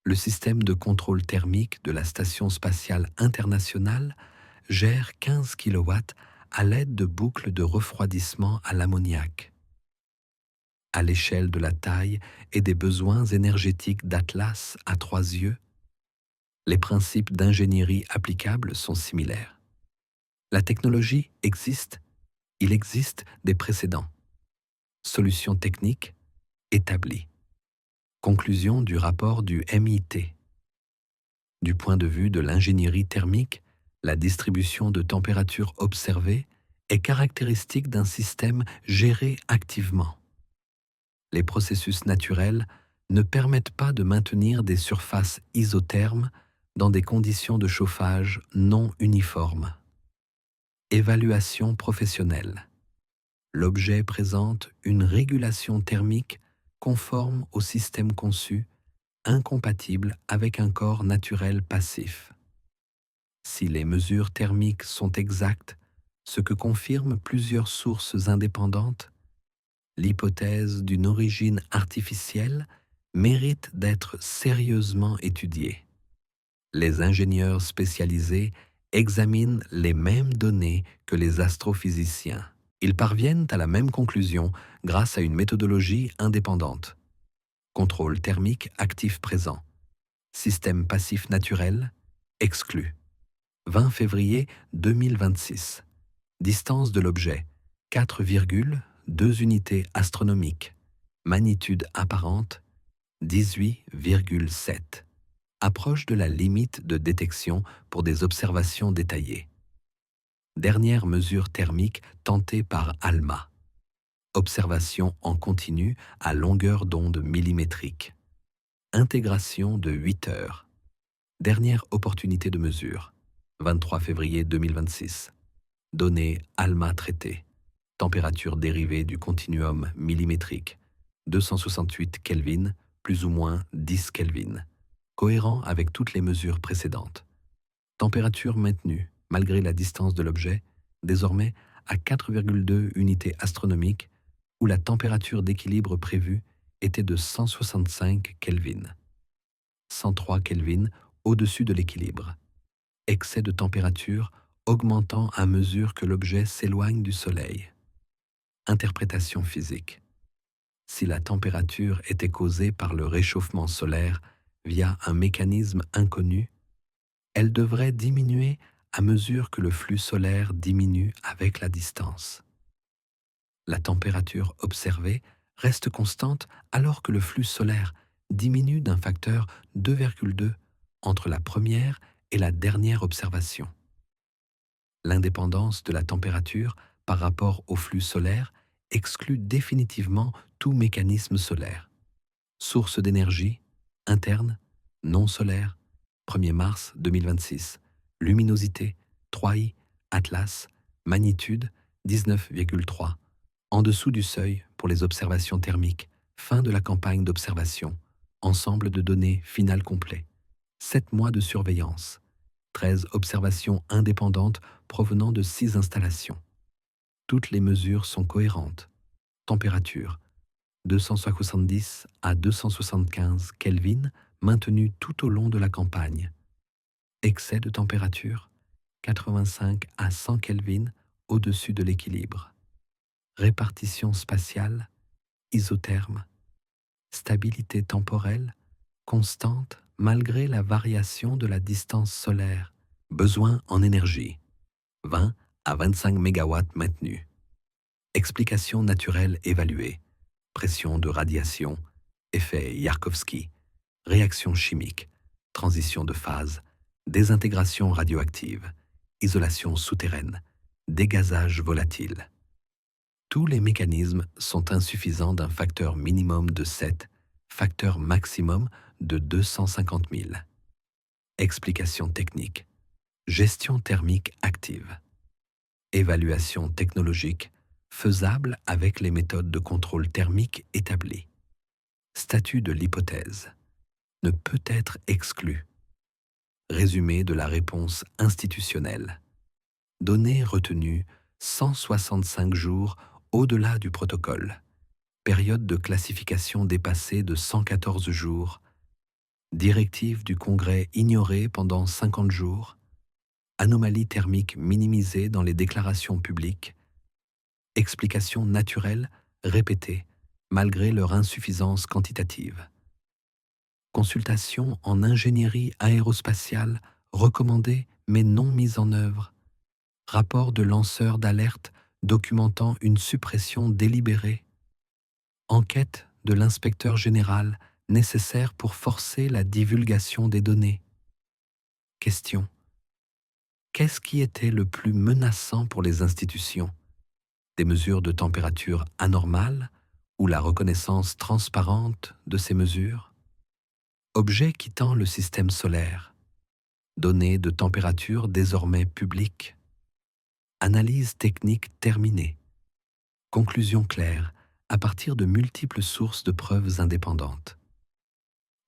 le système de contrôle thermique de la Station spatiale internationale gère 15 kW à l'aide de boucles de refroidissement à l'ammoniac. À l'échelle de la taille et des besoins énergétiques d'Atlas à 3 yeux, les principes d'ingénierie applicables sont similaires. La technologie existe, il existe des précédents. Solutions techniques établies. Conclusion du rapport du MIT. Du point de vue de l'ingénierie thermique, la distribution de température observée est caractéristique d'un système géré activement. Les processus naturels ne permettent pas de maintenir des surfaces isothermes dans des conditions de chauffage non uniformes. Évaluation professionnelle. L'objet présente une régulation thermique conforme au système conçu, incompatible avec un corps naturel passif. Si les mesures thermiques sont exactes, ce que confirment plusieurs sources indépendantes, l'hypothèse d'une origine artificielle mérite d'être sérieusement étudiée. Les ingénieurs spécialisés examinent les mêmes données que les astrophysiciens. Ils parviennent à la même conclusion grâce à une méthodologie indépendante. Contrôle thermique actif présent. Système passif naturel exclu. 20 février 2026. Distance de l'objet 4,2 unités astronomiques. Magnitude apparente 18,7. Approche de la limite de détection pour des observations détaillées. Dernière mesure thermique tentée par ALMA. Observation en continu à longueur d'onde millimétrique. Intégration de 8 heures. Dernière opportunité de mesure. 23 février 2026. Données ALMA traitées. Température dérivée du continuum millimétrique. 268 Kelvin, plus ou moins 10 Kelvin. Cohérent avec toutes les mesures précédentes. Température maintenue, malgré la distance de l'objet, désormais à 4,2 unités astronomiques, où la température d'équilibre prévue était de 165 Kelvin. 103 Kelvin au-dessus de l'équilibre. Excès de température augmentant à mesure que l'objet s'éloigne du Soleil. Interprétation physique. Si la température était causée par le réchauffement solaire via un mécanisme inconnu, elle devrait diminuer à mesure que le flux solaire diminue avec la distance. La température observée reste constante alors que le flux solaire diminue d'un facteur 2,2 entre la première et la dernière observation. L'indépendance de la température par rapport au flux solaire exclut définitivement tout mécanisme solaire. Source d'énergie, interne, non solaire, 1er mars 2026. Luminosité, 3i, Atlas, magnitude, 19,3. En dessous du seuil pour les observations thermiques, fin de la campagne d'observation, ensemble de données final complet. 7 mois de surveillance, 13 observations indépendantes provenant de 6 installations. Toutes les mesures sont cohérentes. Température, 270 à 275 Kelvin, maintenue tout au long de la campagne. Excès de température, 85 à 100 Kelvin au-dessus de l'équilibre. répartition spatiale, isotherme, stabilité temporelle, constante malgré la variation de la distance solaire, besoin en énergie, 20 à 25 MW maintenus, explication naturelle évaluée, pression de radiation, effet Yarkovsky, réaction chimique, transition de phase, désintégration radioactive, isolation souterraine, dégazage volatile. Tous les mécanismes sont insuffisants d'un facteur minimum de 7, facteur maximum de 250 000. Explication technique. Gestion thermique active. Évaluation technologique faisable avec les méthodes de contrôle thermique établies. Statut de l'hypothèse. Ne peut être exclu. Résumé de la réponse institutionnelle. Données retenues 165 jours au-delà du protocole. Période de classification dépassée de 114 jours. Directive du Congrès ignorée pendant 50 jours. Anomalie thermique minimisée dans les déclarations publiques. Explications naturelles répétées malgré leur insuffisance quantitative. Consultation en ingénierie aérospatiale recommandée mais non mise en œuvre. Rapport de lanceur d'alerte documentant une suppression délibérée. Enquête de l'inspecteur général nécessaire pour forcer la divulgation des données. Question. Qu'est-ce qui était le plus menaçant pour les institutions? Des mesures de température anormales ou la reconnaissance transparente de ces mesures? Objet quittant le système solaire. Données de température désormais publiques. Analyse technique terminée. Conclusion claire à partir de multiples sources de preuves indépendantes.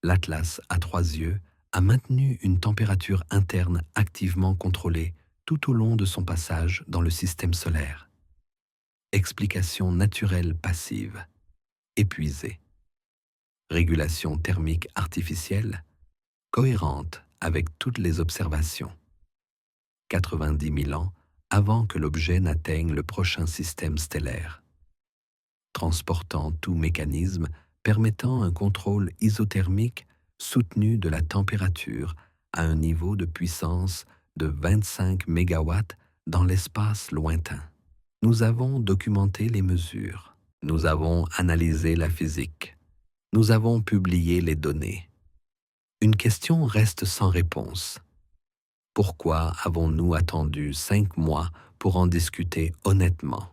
L'Atlas à 3 yeux a maintenu une température interne activement contrôlée tout au long de son passage dans le système solaire. Explication naturelle passive. Épuisée. Régulation thermique artificielle, cohérente avec toutes les observations. 90 000 ans avant que l'objet n'atteigne le prochain système stellaire. Transportant tout mécanisme permettant un contrôle isothermique soutenu de la température à un niveau de puissance de 25 MW dans l'espace lointain. Nous avons documenté les mesures. Nous avons analysé la physique. Nous avons publié les données. Une question reste sans réponse. Pourquoi avons-nous attendu 5 mois pour en discuter honnêtement?